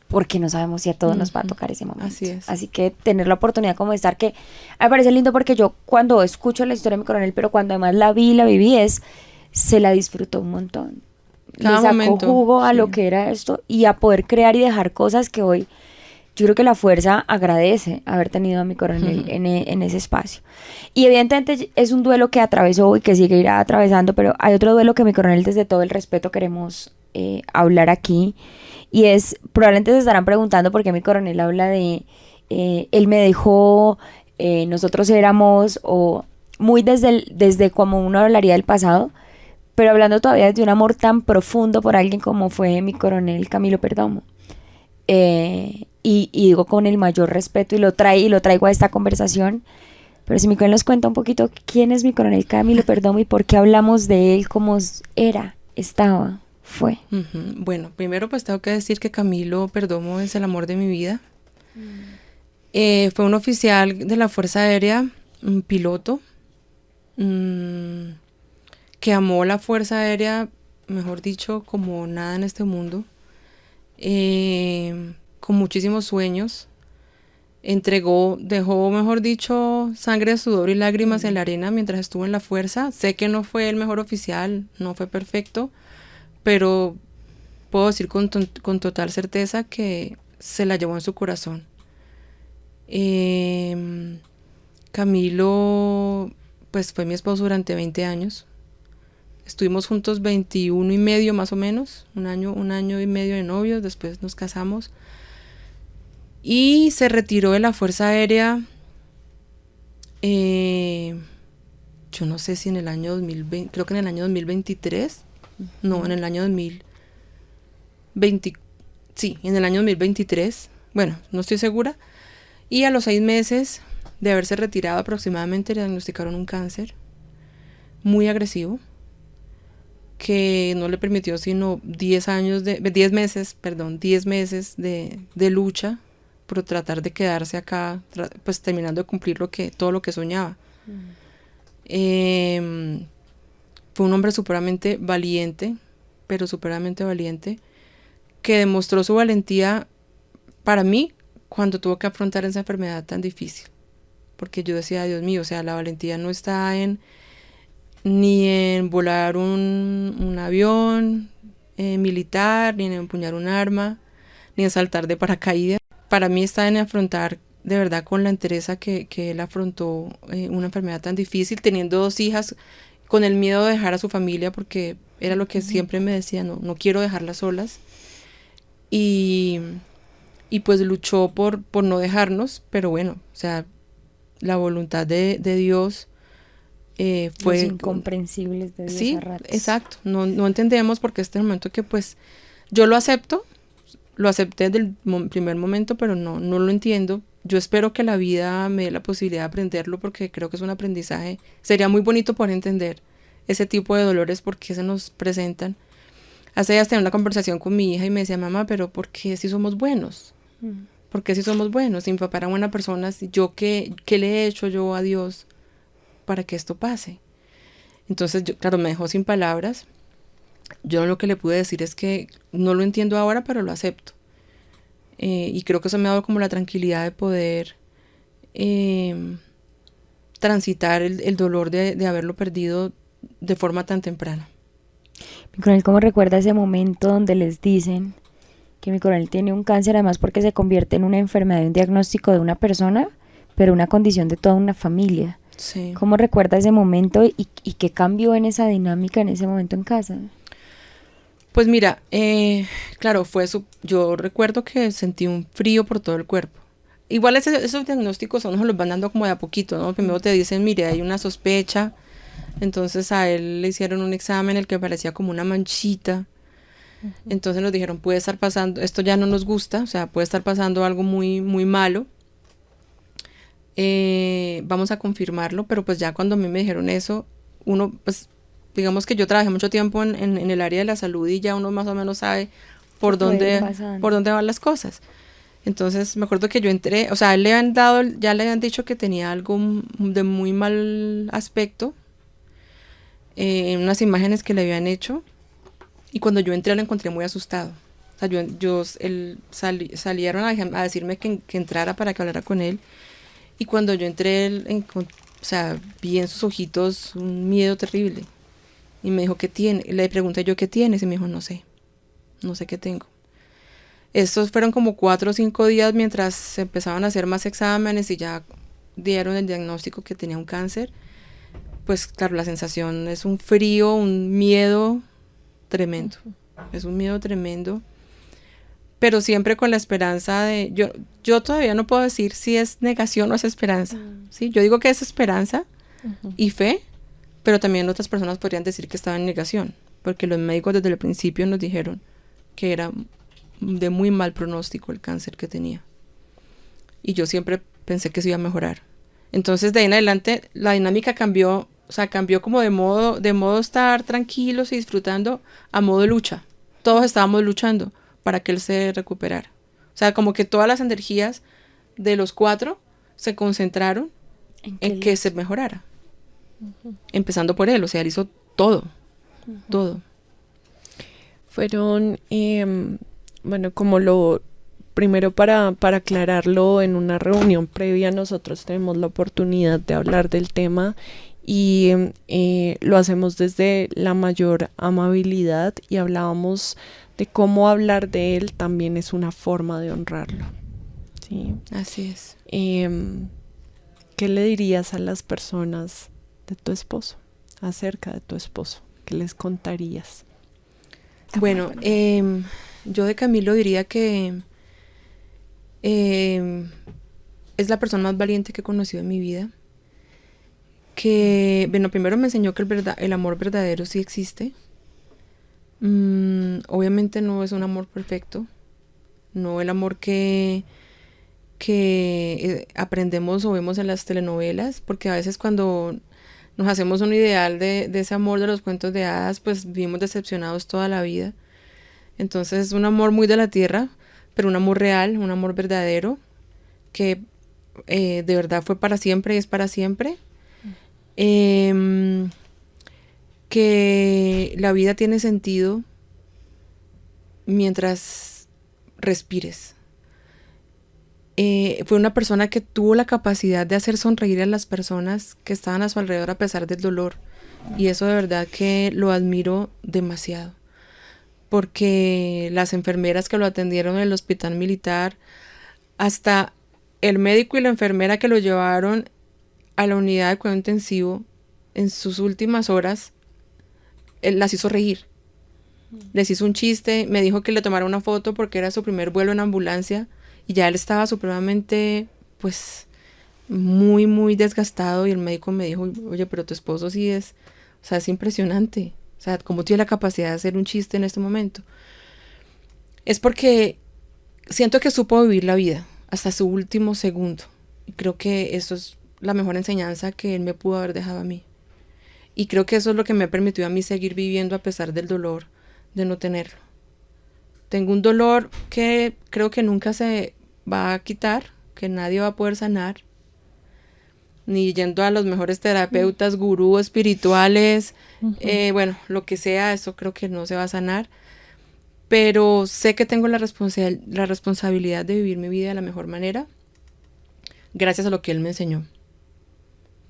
Porque no sabemos si a todos nos va a tocar ese momento. Así es. Así que tener la oportunidad como de estar, que me parece lindo, porque yo cuando escucho la historia de mi coronel, pero cuando además la viví, se la disfrutó un montón. Cada le sacó momento, jugo a sí. lo que era esto y a poder crear y dejar cosas que hoy yo creo que la fuerza agradece haber tenido a mi coronel en ese espacio. Y evidentemente es un duelo que atravesó y que sigue irá atravesando, pero hay otro duelo que mi coronel, desde todo el respeto, queremos hablar aquí. Y es, probablemente se estarán preguntando por qué mi coronel habla de él me dejó, nosotros éramos, o muy desde como uno hablaría del pasado, pero hablando todavía de un amor tan profundo por alguien como fue mi coronel Camilo Perdomo. Y digo con el mayor respeto y lo traigo a esta conversación. Pero si mi coronel nos cuenta un poquito quién es mi coronel Camilo Perdomo y por qué hablamos de él como era, estaba, fue. Bueno, primero pues tengo que decir que Camilo Perdomo es el amor de mi vida. Fue un oficial de la Fuerza Aérea, un piloto, que amó la Fuerza Aérea, mejor dicho, como nada en este mundo, con muchísimos sueños. Dejó, mejor dicho, sangre, sudor y lágrimas en la arena mientras estuvo en la fuerza. Sé que no fue el mejor oficial, no fue perfecto, pero puedo decir con total certeza que se la llevó en su corazón. Camilo, pues fue mi esposo durante 20 años. Estuvimos juntos 21 y medio más o menos, un año y medio de novios, después nos casamos. Y se retiró de la Fuerza Aérea, yo no sé si en el año 2020, creo que en el año 2023, no, en el año 2020, sí, en el año 2023, bueno, no estoy segura. Y a los 6 meses de haberse retirado aproximadamente le diagnosticaron un cáncer muy agresivo que no le permitió sino 10 meses de lucha por tratar de quedarse acá, pues terminando de cumplir todo lo que soñaba. Fue un hombre supremamente valiente, pero supremamente valiente, que demostró su valentía para mí cuando tuvo que afrontar esa enfermedad tan difícil. Porque yo decía, Dios mío, o sea, la valentía no está ni en volar un avión militar, ni en empuñar un arma, ni en saltar de paracaídas. Para mí está en afrontar de verdad con la entereza que él afrontó una enfermedad tan difícil, teniendo 2 hijas, con el miedo de dejar a su familia, porque era lo que siempre me decía, no quiero dejarlas solas. Y pues luchó por no dejarnos, pero bueno, o sea, la voluntad de Dios fue... Los incomprensibles de Dios. Sí, a ratos. exacto, no entendemos porque este momento que pues yo lo acepté desde el primer momento, pero no lo entiendo. Yo espero que la vida me dé la posibilidad de aprenderlo, porque creo que es un aprendizaje. Sería muy bonito poder entender ese tipo de dolores, porque se nos presentan. Hace días tenía una conversación con mi hija y me decía, mamá, pero ¿por qué si somos buenos? ¿Por qué si somos buenos? Si mi papá era buena persona, ¿yo qué le he hecho yo a Dios para que esto pase? Entonces, claro, me dejó sin palabras. Yo lo que le pude decir es que no lo entiendo ahora, pero lo acepto. Y creo que eso me ha dado como la tranquilidad de poder transitar el dolor de haberlo perdido de forma tan temprana. Mi coronel, ¿cómo recuerda ese momento donde les dicen que mi coronel tiene un cáncer, además porque se convierte en una enfermedad, un diagnóstico de una persona, pero una condición de toda una familia? Sí. ¿Cómo recuerda ese momento y qué cambió en esa dinámica en ese momento en casa? Pues mira, claro, yo recuerdo que sentí un frío por todo el cuerpo. Igual esos diagnósticos nos los van dando como de a poquito, ¿no? Primero te dicen, mire, hay una sospecha. Entonces a él le hicieron un examen, el que parecía como una manchita. Entonces nos dijeron, puede estar pasando, esto ya no nos gusta, o sea, puede estar pasando algo muy, muy malo. Vamos a confirmarlo, pero pues ya cuando a mí me dijeron eso, uno, pues, digamos que yo trabajé mucho tiempo en el área de la salud y ya uno más o menos sabe por dónde van las cosas. Entonces me acuerdo que yo entré, o sea, ya le habían dicho que tenía algo de muy mal aspecto en unas imágenes que le habían hecho, y cuando yo entré lo encontré muy asustado. O sea, salieron a decirme que entrara para que hablara con él, y cuando yo entré, o sea, vi en sus ojitos un miedo terrible. Y me dijo, ¿qué tiene? Le pregunté yo, ¿qué tienes? Y me dijo, no sé qué tengo. Estos fueron como 4 o 5 días mientras se empezaban a hacer más exámenes y ya dieron el diagnóstico que tenía un cáncer. Pues claro, la sensación es un frío, un miedo tremendo. Es un miedo tremendo. Pero siempre con la esperanza de... Yo todavía no puedo decir si es negación o es esperanza. ¿Sí? Yo digo que es esperanza y fe, pero también otras personas podrían decir que estaba en negación, porque los médicos desde el principio nos dijeron que era de muy mal pronóstico el cáncer que tenía. Y yo siempre pensé que se iba a mejorar. Entonces de ahí en adelante la dinámica cambió, o sea, cambió como de modo estar tranquilos y disfrutando a modo lucha. Todos estábamos luchando para que él se recuperara. O sea, como que todas las energías de los 4 se concentraron en que se mejorara. Empezando por él, o sea, él hizo todo. Todo. Fueron, bueno, como lo primero para aclararlo, en una reunión previa nosotros tenemos la oportunidad de hablar del tema y lo hacemos desde la mayor amabilidad y hablábamos de cómo hablar de él también es una forma de honrarlo. ¿Sí? Así es. ¿Qué le dirías a las personas de tu esposo, acerca de tu esposo? ¿Qué les contarías? Bueno, yo de Camilo diría que es la persona más valiente que he conocido en mi vida. Que, bueno, primero me enseñó que el amor verdadero sí existe. Obviamente no es un amor perfecto, no el amor que aprendemos o vemos en las telenovelas, porque a veces cuando nos hacemos un ideal de ese amor de los cuentos de hadas, pues vivimos decepcionados toda la vida. Entonces es un amor muy de la tierra, pero un amor real, un amor verdadero, que de verdad fue para siempre y es para siempre. Que la vida tiene sentido mientras respires. Fue una persona que tuvo la capacidad de hacer sonreír a las personas que estaban a su alrededor a pesar del dolor, y eso de verdad que lo admiro demasiado, porque las enfermeras que lo atendieron en el hospital militar, hasta el médico y la enfermera que lo llevaron a la unidad de cuidado intensivo en sus últimas horas, él las hizo reír. Les hizo un chiste, me dijo que le tomara una foto porque era su primer vuelo en ambulancia y ya él estaba supremamente, pues, muy, muy desgastado, y el médico me dijo, oye, pero tu esposo sí es, o sea, es impresionante, o sea, cómo tiene la capacidad de hacer un chiste en este momento. Es porque siento que supo vivir la vida hasta su último segundo, y creo que eso es la mejor enseñanza que él me pudo haber dejado a mí. Y creo que eso es lo que me permitió a mí seguir viviendo a pesar del dolor de no tenerlo. Tengo un dolor que creo que nunca se va a quitar, que nadie va a poder sanar, ni yendo a los mejores terapeutas, gurús espirituales, bueno, lo que sea, eso creo que no se va a sanar. Pero sé que tengo la responsabilidad de vivir mi vida de la mejor manera, gracias a lo que él me enseñó.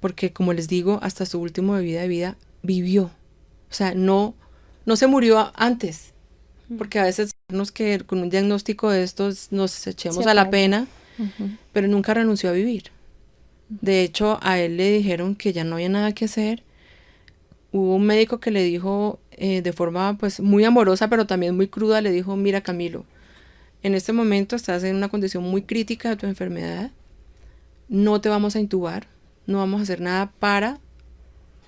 Porque, como les digo, hasta su último de vida vivió. O sea, no se murió antes. Porque a veces que con un diagnóstico de estos nos echemos a la pena, pero nunca renunció a vivir. De hecho, a él le dijeron que ya no había nada que hacer. Hubo un médico que le dijo de forma pues muy amorosa, pero también muy cruda, le dijo, mira Camilo, en este momento estás en una condición muy crítica de tu enfermedad, no te vamos a intubar, no vamos a hacer nada para,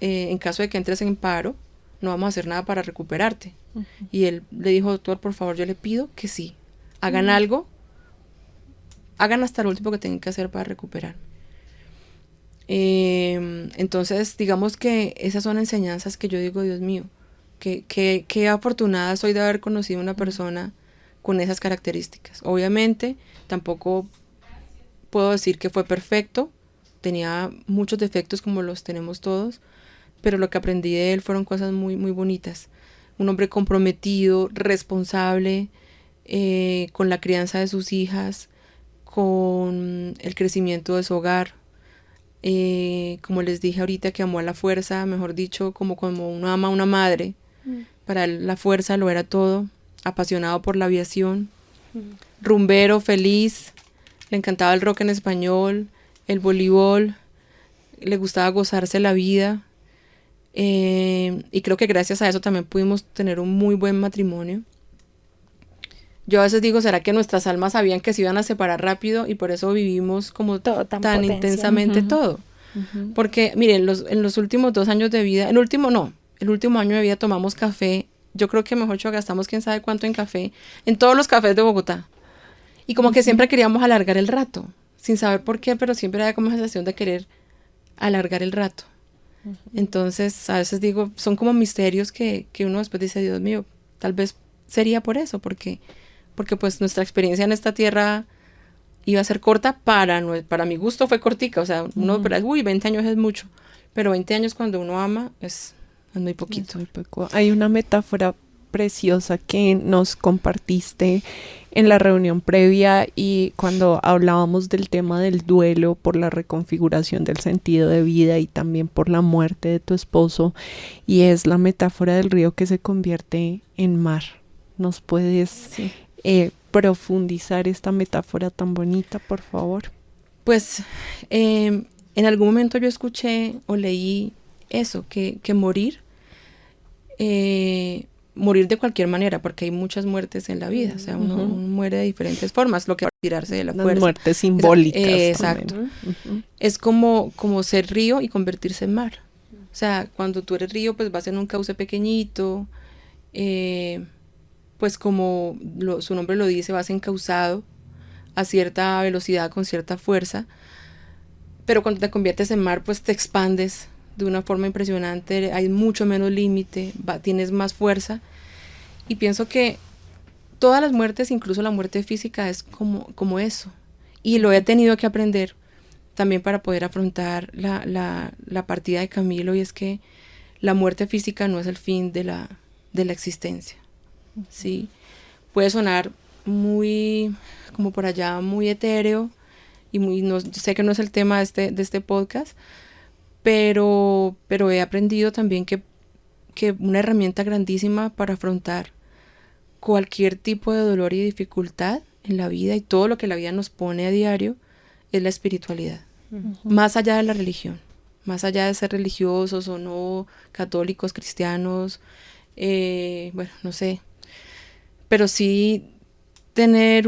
en caso de que entres en paro, no vamos a hacer nada para recuperarte. Y él le dijo, doctor, por favor, yo le pido que sí, hagan algo, hagan hasta lo último que tengan que hacer para recuperar. Entonces, digamos que esas son enseñanzas que yo digo, Dios mío, qué afortunada soy de haber conocido una persona con esas características. Obviamente, tampoco puedo decir que fue perfecto, tenía muchos defectos como los tenemos todos, pero lo que aprendí de él fueron cosas muy, muy bonitas. Un hombre comprometido, responsable, con la crianza de sus hijas, con el crecimiento de su hogar. como les dije ahorita, que amó a la fuerza, mejor dicho, como uno ama a una madre. Para él la fuerza lo era todo, apasionado por la aviación, rumbero, feliz, le encantaba el rock en español, el voleibol, le gustaba gozarse la vida, y creo que gracias a eso también pudimos tener un muy buen matrimonio. Yo a veces digo, ¿será que nuestras almas sabían que se iban a separar rápido y por eso vivimos como Todo tan tan potencia. intensamente todo? Porque, miren, en los últimos 2 años de vida, el último año de vida tomamos café. Yo creo que mejor dicho gastamos quién sabe cuánto en café, en todos los cafés de Bogotá. Y como que siempre queríamos alargar el rato, sin saber por qué, pero siempre había como esa sensación de querer alargar el rato. Entonces, a veces digo, son como misterios que uno después dice, Dios mío, tal vez sería por eso, porque pues nuestra experiencia en esta tierra iba a ser corta, para mi gusto fue cortica, o sea, uno, pero, 20 años es mucho, pero 20 años cuando uno ama es muy poquito. Es muy poco. Hay una metáfora preciosa que nos compartiste en la reunión previa y cuando hablábamos del tema del duelo por la reconfiguración del sentido de vida y también por la muerte de tu esposo, y es la metáfora del río que se convierte en mar. ¿Nos puedes profundizar esta metáfora tan bonita, por favor? Pues en algún momento yo escuché o leí eso, que morir de cualquier manera, porque hay muchas muertes en la vida, o sea, uno muere de diferentes formas, lo que va a tirarse de la Las fuerza. muertes simbólicas. Exacto. Es como ser río y convertirse en mar. O sea, cuando tú eres río, pues vas en un cauce pequeñito, pues como su nombre lo dice, vas encauzado a cierta velocidad, con cierta fuerza, pero cuando te conviertes en mar, pues te expandes de una forma impresionante, hay mucho menos límite, tienes más fuerza, y pienso que todas las muertes, incluso la muerte física, es como eso, y lo he tenido que aprender también para poder afrontar la partida de Camilo, y es que la muerte física no es el fin de la existencia, ¿sí? Puede sonar muy, como por allá, muy etéreo, y sé que no es el tema de este podcast, pero he aprendido también que una herramienta grandísima para afrontar cualquier tipo de dolor y dificultad en la vida y todo lo que la vida nos pone a diario es la espiritualidad, más allá de la religión, más allá de ser religiosos o no, católicos, cristianos, bueno, no sé, pero sí tener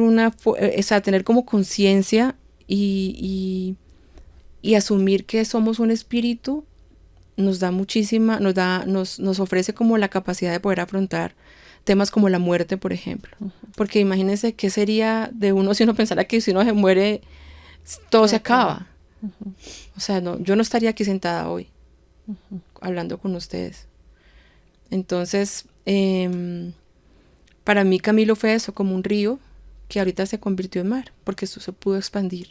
tener como conciencia y asumir que somos un espíritu nos ofrece como la capacidad de poder afrontar temas como la muerte, por ejemplo. Porque imagínense qué sería de uno si uno pensara que si uno se muere, todo se acaba. O sea, yo no estaría aquí sentada hoy hablando con ustedes. Entonces, para mí Camilo fue eso, como un río que ahorita se convirtió en mar, porque eso se pudo expandir.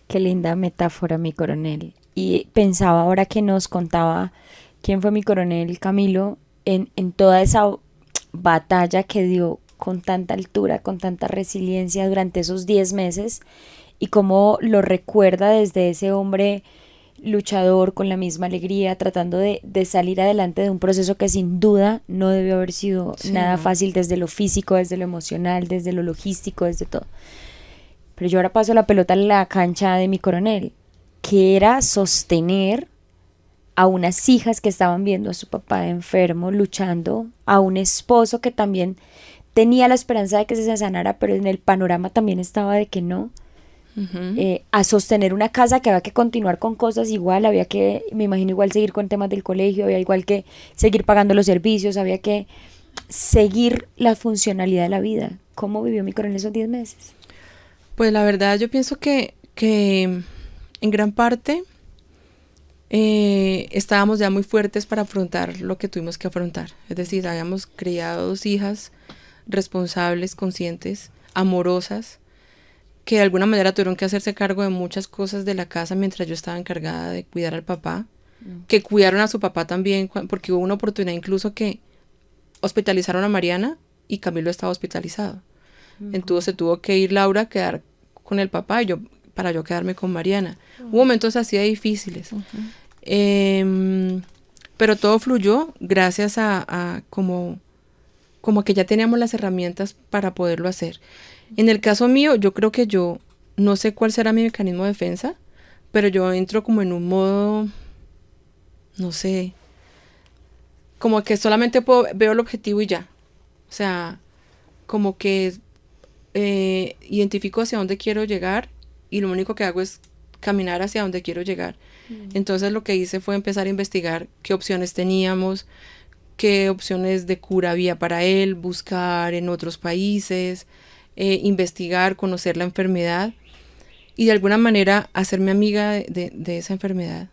Qué linda metáfora, mi coronel. Y pensaba ahora que nos contaba quién fue mi coronel Camilo en toda esa batalla que dio con tanta altura, con tanta resiliencia durante esos 10 meses y cómo lo recuerda desde ese hombre luchador con la misma alegría, tratando de salir adelante de un proceso que sin duda no debió haber sido nada fácil desde lo físico, desde lo emocional, desde lo logístico, desde todo. Pero yo ahora paso la pelota en la cancha de mi coronel, que era sostener a unas hijas que estaban viendo a su papá enfermo, luchando, a un esposo que también tenía la esperanza de que se sanara, pero en el panorama también estaba de que no, a sostener una casa que había que continuar con cosas igual, había que, me imagino, igual seguir con temas del colegio, había igual que seguir pagando los servicios, había que seguir la funcionalidad de la vida. ¿Cómo vivió mi coronel esos 10 meses? Pues la verdad yo pienso que en gran parte estábamos ya muy fuertes para afrontar lo que tuvimos que afrontar. Es decir, habíamos criado 2 hijas responsables, conscientes, amorosas, que de alguna manera tuvieron que hacerse cargo de muchas cosas de la casa mientras yo estaba encargada de cuidar al papá, que cuidaron a su papá también, porque hubo una oportunidad incluso que hospitalizaron a Mariana y Camilo estaba hospitalizado. Entonces se tuvo que ir Laura a quedar con el papá y yo para yo quedarme con Mariana. Hubo momentos así de difíciles. Pero todo fluyó gracias a como que ya teníamos las herramientas para poderlo hacer. En el caso mío, yo creo que yo no sé cuál será mi mecanismo de defensa, pero yo entro como en un modo, no sé, como que solamente veo el objetivo y ya. O sea, como que identifico hacia dónde quiero llegar y lo único que hago es caminar hacia donde quiero llegar. Entonces lo que hice fue empezar a investigar qué opciones teníamos, qué opciones de cura había para él, buscar en otros países, investigar, conocer la enfermedad y de alguna manera hacerme amiga de esa enfermedad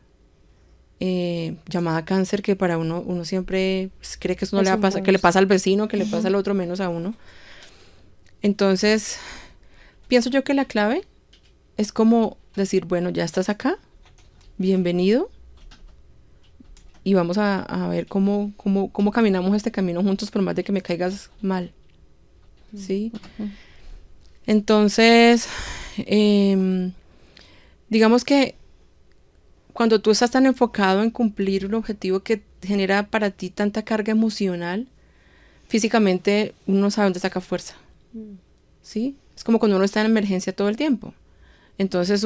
llamada cáncer, que para uno siempre pues, cree que eso no le va a pasar, que le pasa al vecino, que le pasa al otro, menos a uno. Entonces, pienso yo que la clave es como decir, bueno, ya estás acá, bienvenido, y vamos a ver cómo caminamos este camino juntos, por más de que me caigas mal, ¿sí? Entonces, digamos que cuando tú estás tan enfocado en cumplir un objetivo que genera para ti tanta carga emocional, físicamente uno no sabe dónde saca fuerza, ¿sí? Es como cuando uno está en emergencia todo el tiempo. Entonces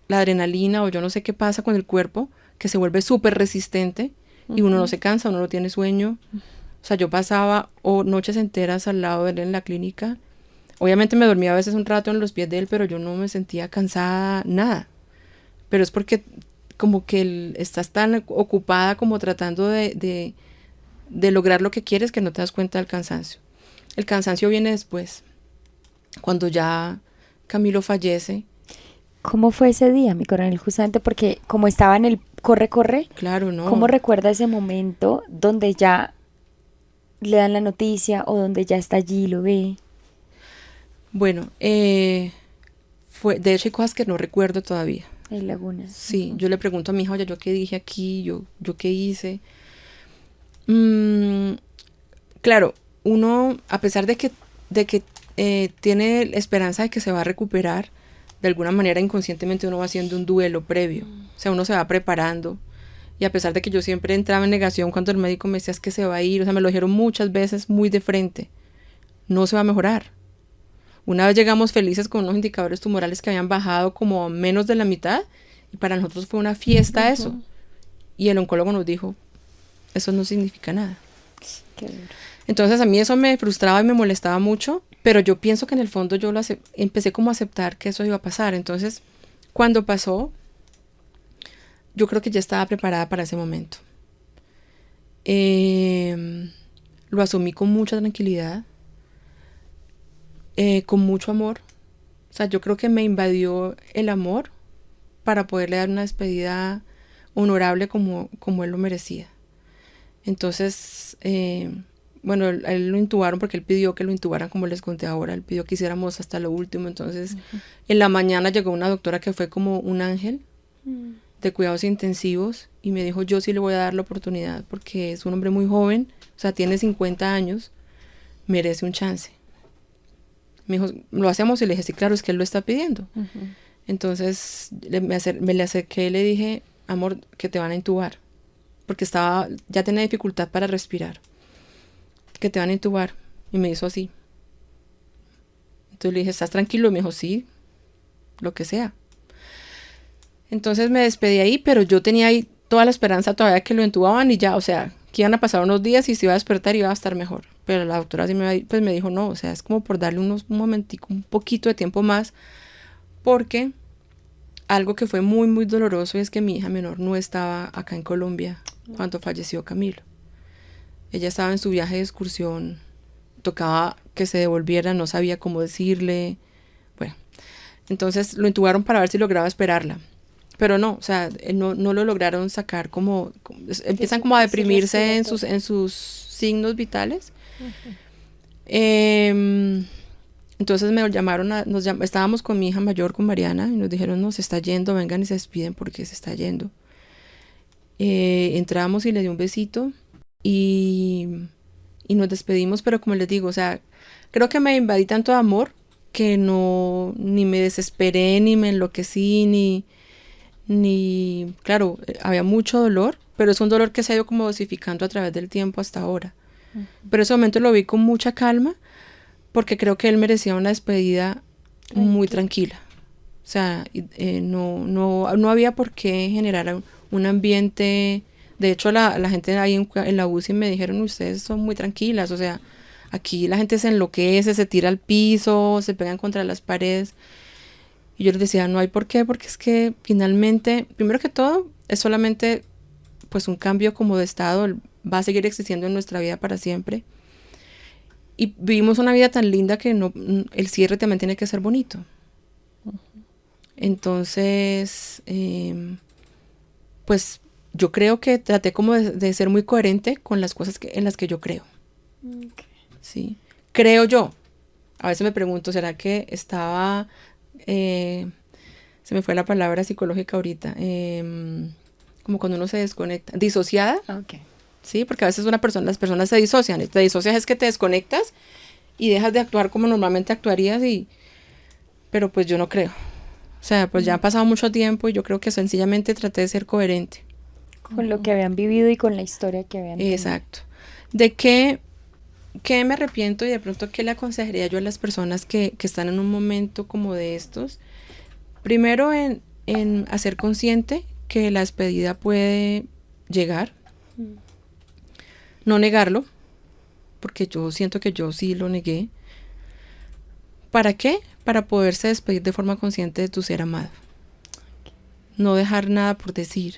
la adrenalina o yo no sé qué pasa con el cuerpo, que se vuelve súper resistente y uno no se cansa, uno no tiene sueño. O sea, yo pasaba noches enteras al lado de él en la clínica. Obviamente me dormía a veces un rato en los pies de él, pero yo no me sentía cansada, nada. Pero es porque como que estás tan ocupada como tratando de lograr lo que quieres que no te das cuenta del cansancio. El cansancio viene después, cuando ya Camilo fallece. ¿Cómo fue ese día, mi coronel? Justamente porque como estaba en el corre, claro, ¿no? ¿cómo recuerda ese momento donde ya le dan la noticia o donde ya está allí y lo ve? Bueno, de hecho hay cosas que no recuerdo todavía. Hay lagunas. Sí, yo le pregunto a mi hija, oye, ¿yo qué dije aquí? ¿Yo qué hice? Claro, uno, a pesar de que tiene la esperanza de que se va a recuperar, de alguna manera inconscientemente uno va haciendo un duelo previo. O sea, uno se va preparando. Y a pesar de que yo siempre entraba en negación cuando el médico me decía es que se va a ir, o sea, me lo dijeron muchas veces muy de frente, no se va a mejorar. Una vez llegamos felices con unos indicadores tumorales que habían bajado como a menos de la mitad y para nosotros fue una fiesta eso. Y el oncólogo nos dijo, eso no significa nada. Qué duro. Entonces a mí eso me frustraba y me molestaba mucho, pero yo pienso que en el fondo yo empecé como a aceptar que eso iba a pasar. Entonces, cuando pasó, yo creo que ya estaba preparada para ese momento. Lo asumí con mucha tranquilidad, con mucho amor. O sea, yo creo que me invadió el amor para poderle dar una despedida honorable como él lo merecía. Entonces, bueno, él lo intubaron porque él pidió que lo intubaran, como les conté ahora. Él pidió que hiciéramos hasta lo último. Entonces, en la mañana llegó una doctora que fue como un ángel de cuidados intensivos y me dijo, yo sí le voy a dar la oportunidad porque es un hombre muy joven, o sea, tiene 50 años, merece un chance. Me dijo, ¿lo hacemos? Y le dije, sí, claro, es que él lo está pidiendo. Entonces, me le acerqué y le dije, amor, que te van a intubar, porque ya tenía dificultad para respirar. Que te van a intubar. Y me hizo así. Entonces le dije, ¿estás tranquilo? Y me dijo, sí, lo que sea. Entonces me despedí ahí, pero yo tenía ahí toda la esperanza todavía que lo intubaban y ya, o sea, que iban a pasar unos días y se iba a despertar y iba a estar mejor. Pero la doctora sí me dijo, no, o sea, es como por darle un momentico, un poquito de tiempo más, porque algo que fue muy, muy doloroso es que mi hija menor no estaba acá en Colombia cuando falleció Camilo. Ella estaba en su viaje de excursión, tocaba que se devolviera, no sabía cómo decirle. Bueno, entonces lo intubaron para ver si lograba esperarla. Pero no, o sea, no lo lograron sacar empiezan como a deprimirse en sus signos vitales. Entonces me llamaron, estábamos con mi hija mayor, con Mariana, y nos dijeron, no, se está yendo, vengan y se despiden porque se está yendo. Entramos y le di un besito. Y nos despedimos, pero como les digo, o sea, creo que me invadí tanto de amor que no, ni me desesperé, ni me enloquecí, claro, había mucho dolor, pero es un dolor que se ha ido como dosificando a través del tiempo hasta ahora. Pero ese momento lo vi con mucha calma, porque creo que él merecía una despedida muy tranquila. O sea, no había por qué generar un ambiente. De hecho, la gente ahí en la UCI me dijeron, ustedes son muy tranquilas, o sea, aquí la gente se enloquece, se tira al piso, se pegan contra las paredes. Y yo les decía, no hay por qué, porque es que finalmente, primero que todo, es solamente pues un cambio como de estado, va a seguir existiendo en nuestra vida para siempre. Y vivimos una vida tan linda que el cierre también tiene que ser bonito. Entonces, pues yo creo que traté como de ser muy coherente con las cosas en las que yo creo. Okay. Sí, creo yo. A veces me pregunto, ¿será que estaba, se me fue la palabra psicológica ahorita, como cuando uno se desconecta, disociada? Okay. Sí, porque a veces las personas se disocian. Te disocias es que te desconectas y dejas de actuar como normalmente actuarías, pero pues yo no creo. O sea, pues ya ha pasado mucho tiempo y yo creo que sencillamente traté de ser coherente. Con lo que habían vivido y con la historia que habían tenido. Exacto. ¿De qué me arrepiento y de pronto qué le aconsejaría yo a las personas que están en un momento como de estos? Primero en hacer consciente que la despedida puede llegar. No negarlo, porque yo siento que yo sí lo negué. ¿Para qué? Para poderse despedir de forma consciente de tu ser amado. No dejar nada por decir.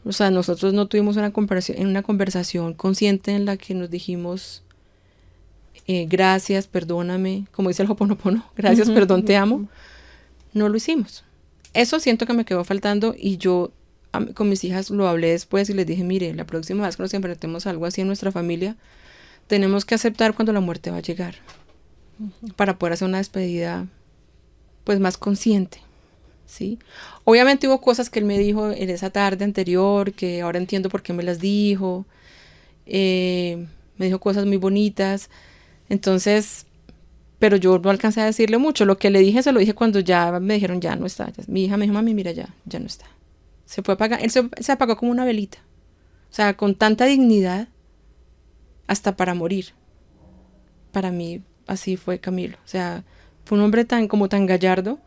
O sea, nosotros no tuvimos una conversación consciente en la que nos dijimos gracias, perdóname, como dice el Ho'oponopono, gracias, perdón, te amo. No lo hicimos. Eso siento que me quedó faltando y yo con mis hijas lo hablé después y les dije, mire, la próxima vez que nos enfrentemos a algo así en nuestra familia, tenemos que aceptar cuando la muerte va a llegar para poder hacer una despedida pues más consciente, ¿sí? Obviamente hubo cosas que él me dijo en esa tarde anterior que ahora entiendo por qué me las dijo, me dijo cosas muy bonitas, entonces, pero yo no alcancé a decirle mucho. Lo que le dije se lo dije cuando ya me dijeron ya no está. Mi hija me dijo, mami, mira, ya no está. Se fue a apagar, él se apagó como una velita. O sea, con tanta dignidad, hasta para morir. Para mí, así fue Camilo. O sea, fue un hombre tan gallardo,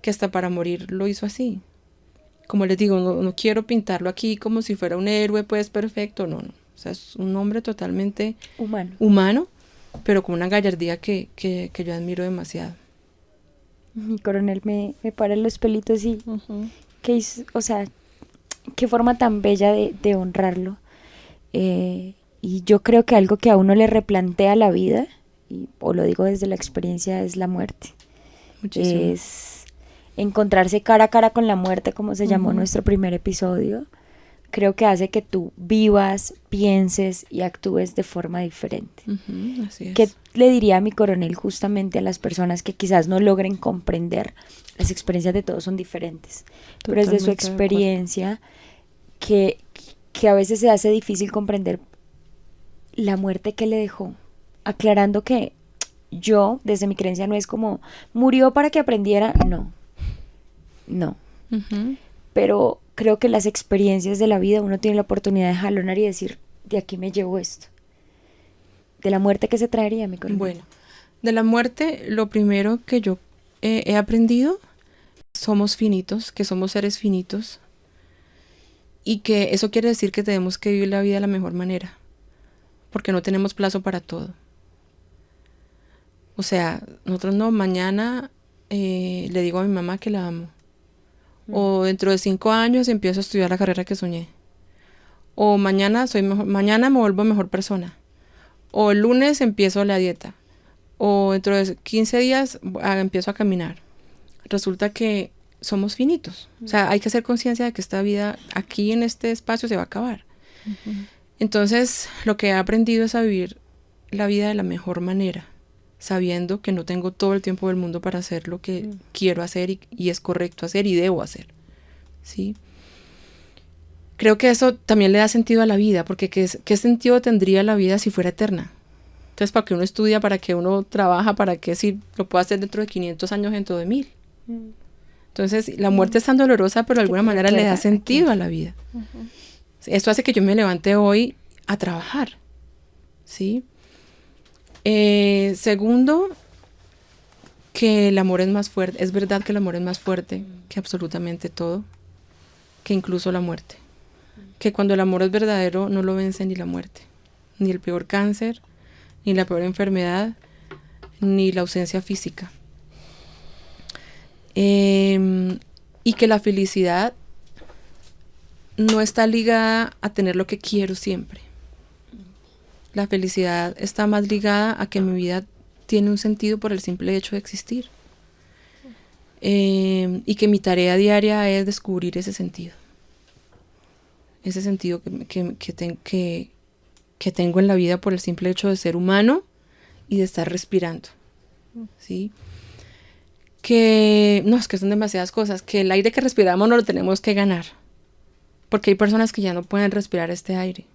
que hasta para morir lo hizo así. Como les digo, no quiero pintarlo aquí como si fuera un héroe, pues, perfecto, no. O sea, es un hombre totalmente humano, pero con una gallardía que yo admiro demasiado. Mi coronel me para los pelitos y... o sea, qué forma tan bella de honrarlo. Y yo creo que algo que a uno le replantea la vida, o lo digo desde la experiencia, es la muerte. Muchísimo. Es encontrarse cara a cara con la muerte, como se llamó nuestro primer episodio. Creo que hace que tú vivas, pienses y actúes de forma diferente. Así es. ¿Qué le diría a mi coronel justamente a las personas que quizás no logren comprender? Las experiencias de todos son diferentes, pero es de su experiencia que a veces se hace difícil comprender la muerte que le dejó, aclarando que yo, desde mi creencia, no es como murió para que aprendiera, no, pero creo que las experiencias de la vida uno tiene la oportunidad de jalonar y decir, de aquí me llevo esto. De la muerte, ¿qué se traería, mi coronel? Bueno, de la muerte, lo primero que yo he aprendido, somos finitos, que somos seres finitos, y que eso quiere decir que tenemos que vivir la vida de la mejor manera, porque no tenemos plazo para todo. O sea, nosotros no, mañana le digo a mi mamá que la amo, o dentro de 5 años empiezo a estudiar la carrera que soñé, o mañana mañana me vuelvo mejor persona, o el lunes empiezo la dieta, o dentro de 15 días empiezo a caminar. Resulta que somos finitos. O sea, hay que hacer conciencia de que esta vida aquí en este espacio se va a acabar. Entonces, lo que he aprendido es a vivir la vida de la mejor manera, sabiendo que no tengo todo el tiempo del mundo para hacer lo que quiero hacer y es correcto hacer y debo hacer. ¿Sí? Creo que eso también le da sentido a la vida, porque ¿qué sentido tendría la vida si fuera eterna? Entonces, ¿para qué uno estudia? ¿Para qué uno trabaja? ¿Para qué si lo puedo hacer dentro de 500 años, dentro de 1000? Entonces, la muerte es tan dolorosa, pero de alguna manera le da sentido a la vida. Esto hace que yo me levante hoy a trabajar, ¿sí? Segundo, que el amor es más fuerte. Es verdad que el amor es más fuerte que absolutamente todo, que incluso la muerte. Que cuando el amor es verdadero no lo vence ni la muerte, ni el peor cáncer, ni la peor enfermedad, ni la ausencia física. Y que la felicidad no está ligada a tener lo que quiero siempre. La felicidad está más ligada a que mi vida tiene un sentido por el simple hecho de existir. Y que mi tarea diaria es descubrir ese sentido. Ese sentido que tengo en la vida por el simple hecho de ser humano y de estar respirando. ¿Sí? Es que son demasiadas cosas. Que el aire que respiramos no lo tenemos que ganar. Porque hay personas que ya no pueden respirar este aire.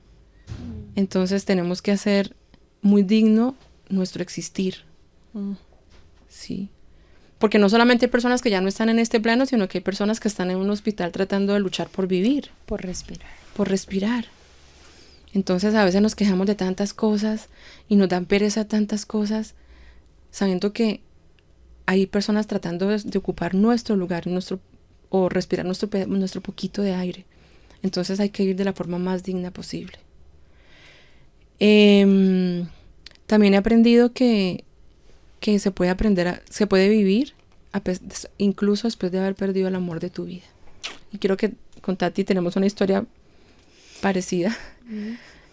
Entonces tenemos que hacer muy digno nuestro existir. Sí. Porque no solamente hay personas que ya no están en este plano, sino que hay personas que están en un hospital tratando de luchar por vivir. Por respirar. Por respirar. Entonces a veces nos quejamos de tantas cosas y nos dan pereza tantas cosas, sabiendo que hay personas tratando de ocupar nuestro lugar, o respirar nuestro poquito de aire. Entonces hay que ir de la forma más digna posible. También he aprendido que se puede vivir incluso después de haber perdido el amor de tu vida. Y creo que con Tati tenemos una historia parecida.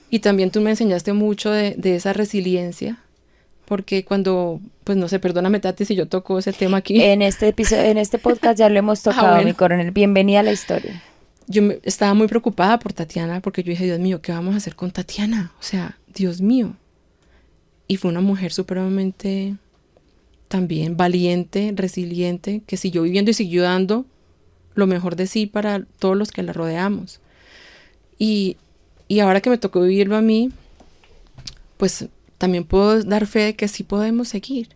Y también tú me enseñaste mucho de esa resiliencia, porque cuando, pues no sé, perdóname Tati si yo toco ese tema aquí. En este podcast ya lo hemos tocado, bueno. Mi coronel, bienvenida a la historia. Yo estaba muy preocupada por Tatiana, porque yo dije, Dios mío, ¿qué vamos a hacer con Tatiana? O sea, Dios mío. Y fue una mujer supremamente también valiente, resiliente, que siguió viviendo y siguió dando lo mejor de sí para todos los que la rodeamos. Y ahora que me tocó vivirlo a mí, pues también puedo dar fe de que sí podemos seguir,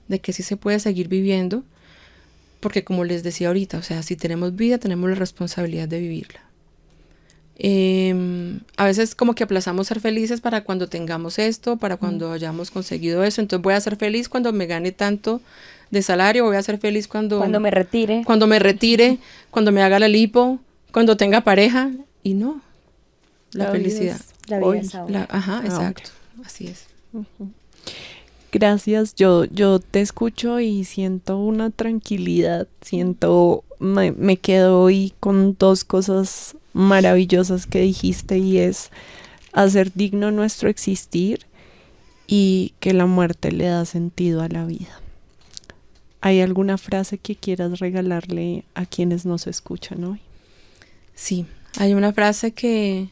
de que sí se puede seguir viviendo, porque como les decía ahorita, o sea, si tenemos vida, tenemos la responsabilidad de vivirla. A veces como que aplazamos ser felices para cuando tengamos esto, para cuando hayamos conseguido eso. Entonces voy a ser feliz cuando me gane tanto de salario, voy a ser feliz cuando me retire, cuando me haga la lipo, cuando tenga pareja. Y no, la felicidad. La vida es ahora. Exacto, así es. Gracias, yo te escucho y siento una tranquilidad, me quedo hoy con dos cosas maravillosas que dijiste, y es hacer digno nuestro existir y que la muerte le da sentido a la vida. ¿Hay alguna frase que quieras regalarle a quienes nos escuchan hoy? Sí, hay una frase que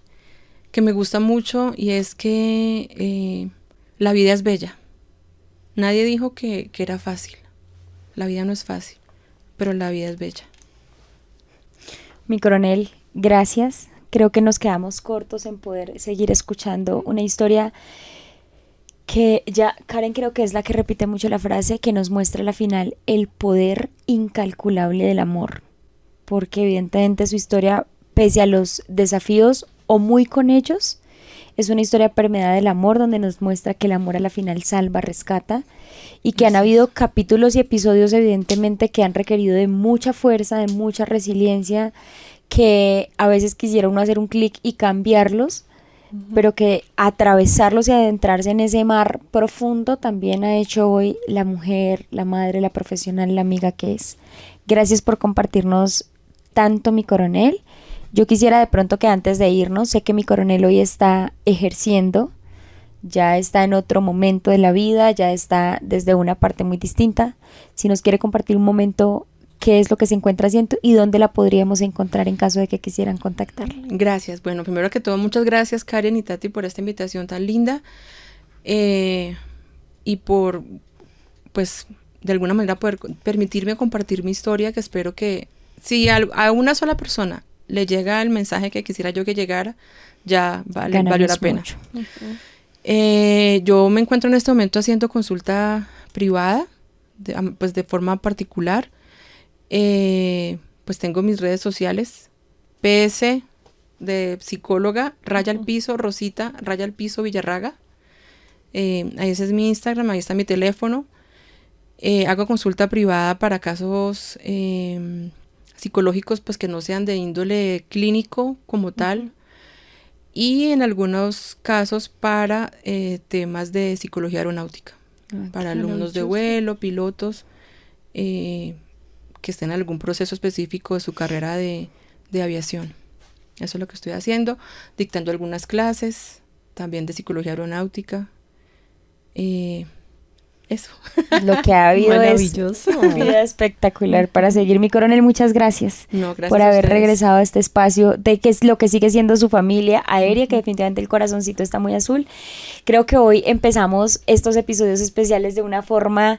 me gusta mucho, y es que la vida es bella. Nadie dijo que era fácil. La vida no es fácil, pero la vida es bella. Mi coronel, gracias. Creo que nos quedamos cortos en poder seguir escuchando una historia que ya Karen creo que es la que repite mucho la frase, que nos muestra al final el poder incalculable del amor. Porque evidentemente su historia, pese a los desafíos o muy con ellos, es una historia permeada del amor, donde nos muestra que el amor a la final salva, rescata, y que han habido capítulos y episodios evidentemente que han requerido de mucha fuerza, de mucha resiliencia, que a veces quisiera uno hacer un clic y cambiarlos, pero que atravesarlos y adentrarse en ese mar profundo también ha hecho hoy la mujer, la madre, la profesional, la amiga que es. Gracias por compartirnos tanto, mi coronel. Yo quisiera de pronto que antes de irnos, sé que mi coronel hoy está ejerciendo, ya está en otro momento de la vida, ya está desde una parte muy distinta. Si nos quiere compartir un momento, qué es lo que se encuentra haciendo y dónde la podríamos encontrar en caso de que quisieran contactarla. Gracias. Bueno, primero que todo, muchas gracias Karen y Tati por esta invitación tan linda, y por, pues, de alguna manera poder permitirme compartir mi historia, que espero que si a una sola persona le llega el mensaje que quisiera yo que llegara, ya valió la pena. Yo me encuentro en este momento haciendo consulta privada, pues de forma particular. Pues tengo mis redes sociales, PS de psicóloga, raya al piso, Rosita, raya al piso, Villarraga. Ahí ese es mi Instagram, ahí está mi teléfono. Hago consulta privada para casos psicológicos, pues que no sean de índole clínico como tal. Y en algunos casos para temas de psicología aeronáutica, para alumnos de vuelo, pilotos, que estén en algún proceso específico de su carrera de aviación. Eso es lo que estoy haciendo, dictando algunas clases, también de psicología aeronáutica. Eso. Lo que ha habido es vida espectacular para seguir. Mi coronel, muchas gracias, gracias por haber regresado a este espacio de que es lo que sigue siendo su familia aérea, que definitivamente el corazoncito está muy azul. Creo que hoy empezamos estos episodios especiales de una forma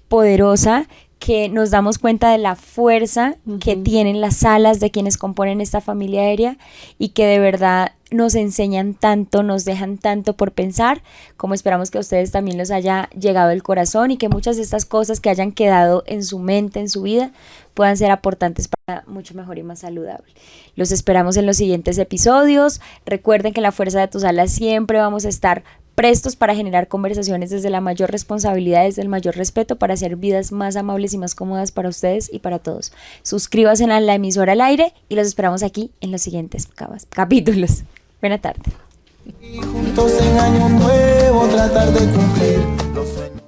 poderosa, que nos damos cuenta de la fuerza que tienen las alas de quienes componen esta familia aérea y que de verdad nos enseñan tanto, nos dejan tanto por pensar, como esperamos que a ustedes también les haya llegado el corazón y que muchas de estas cosas que hayan quedado en su mente, en su vida, puedan ser aportantes para mucho mejor y más saludable. Los esperamos en los siguientes episodios. Recuerden que en La Fuerza de tus Alas siempre vamos a estar prestos para generar conversaciones desde la mayor responsabilidad, desde el mayor respeto, para hacer vidas más amables y más cómodas para ustedes y para todos. Suscríbanse a la emisora al aire y los esperamos aquí en los siguientes capítulos. Buena tarde. Y juntos en año nuevo tratar de cumplir los sueños.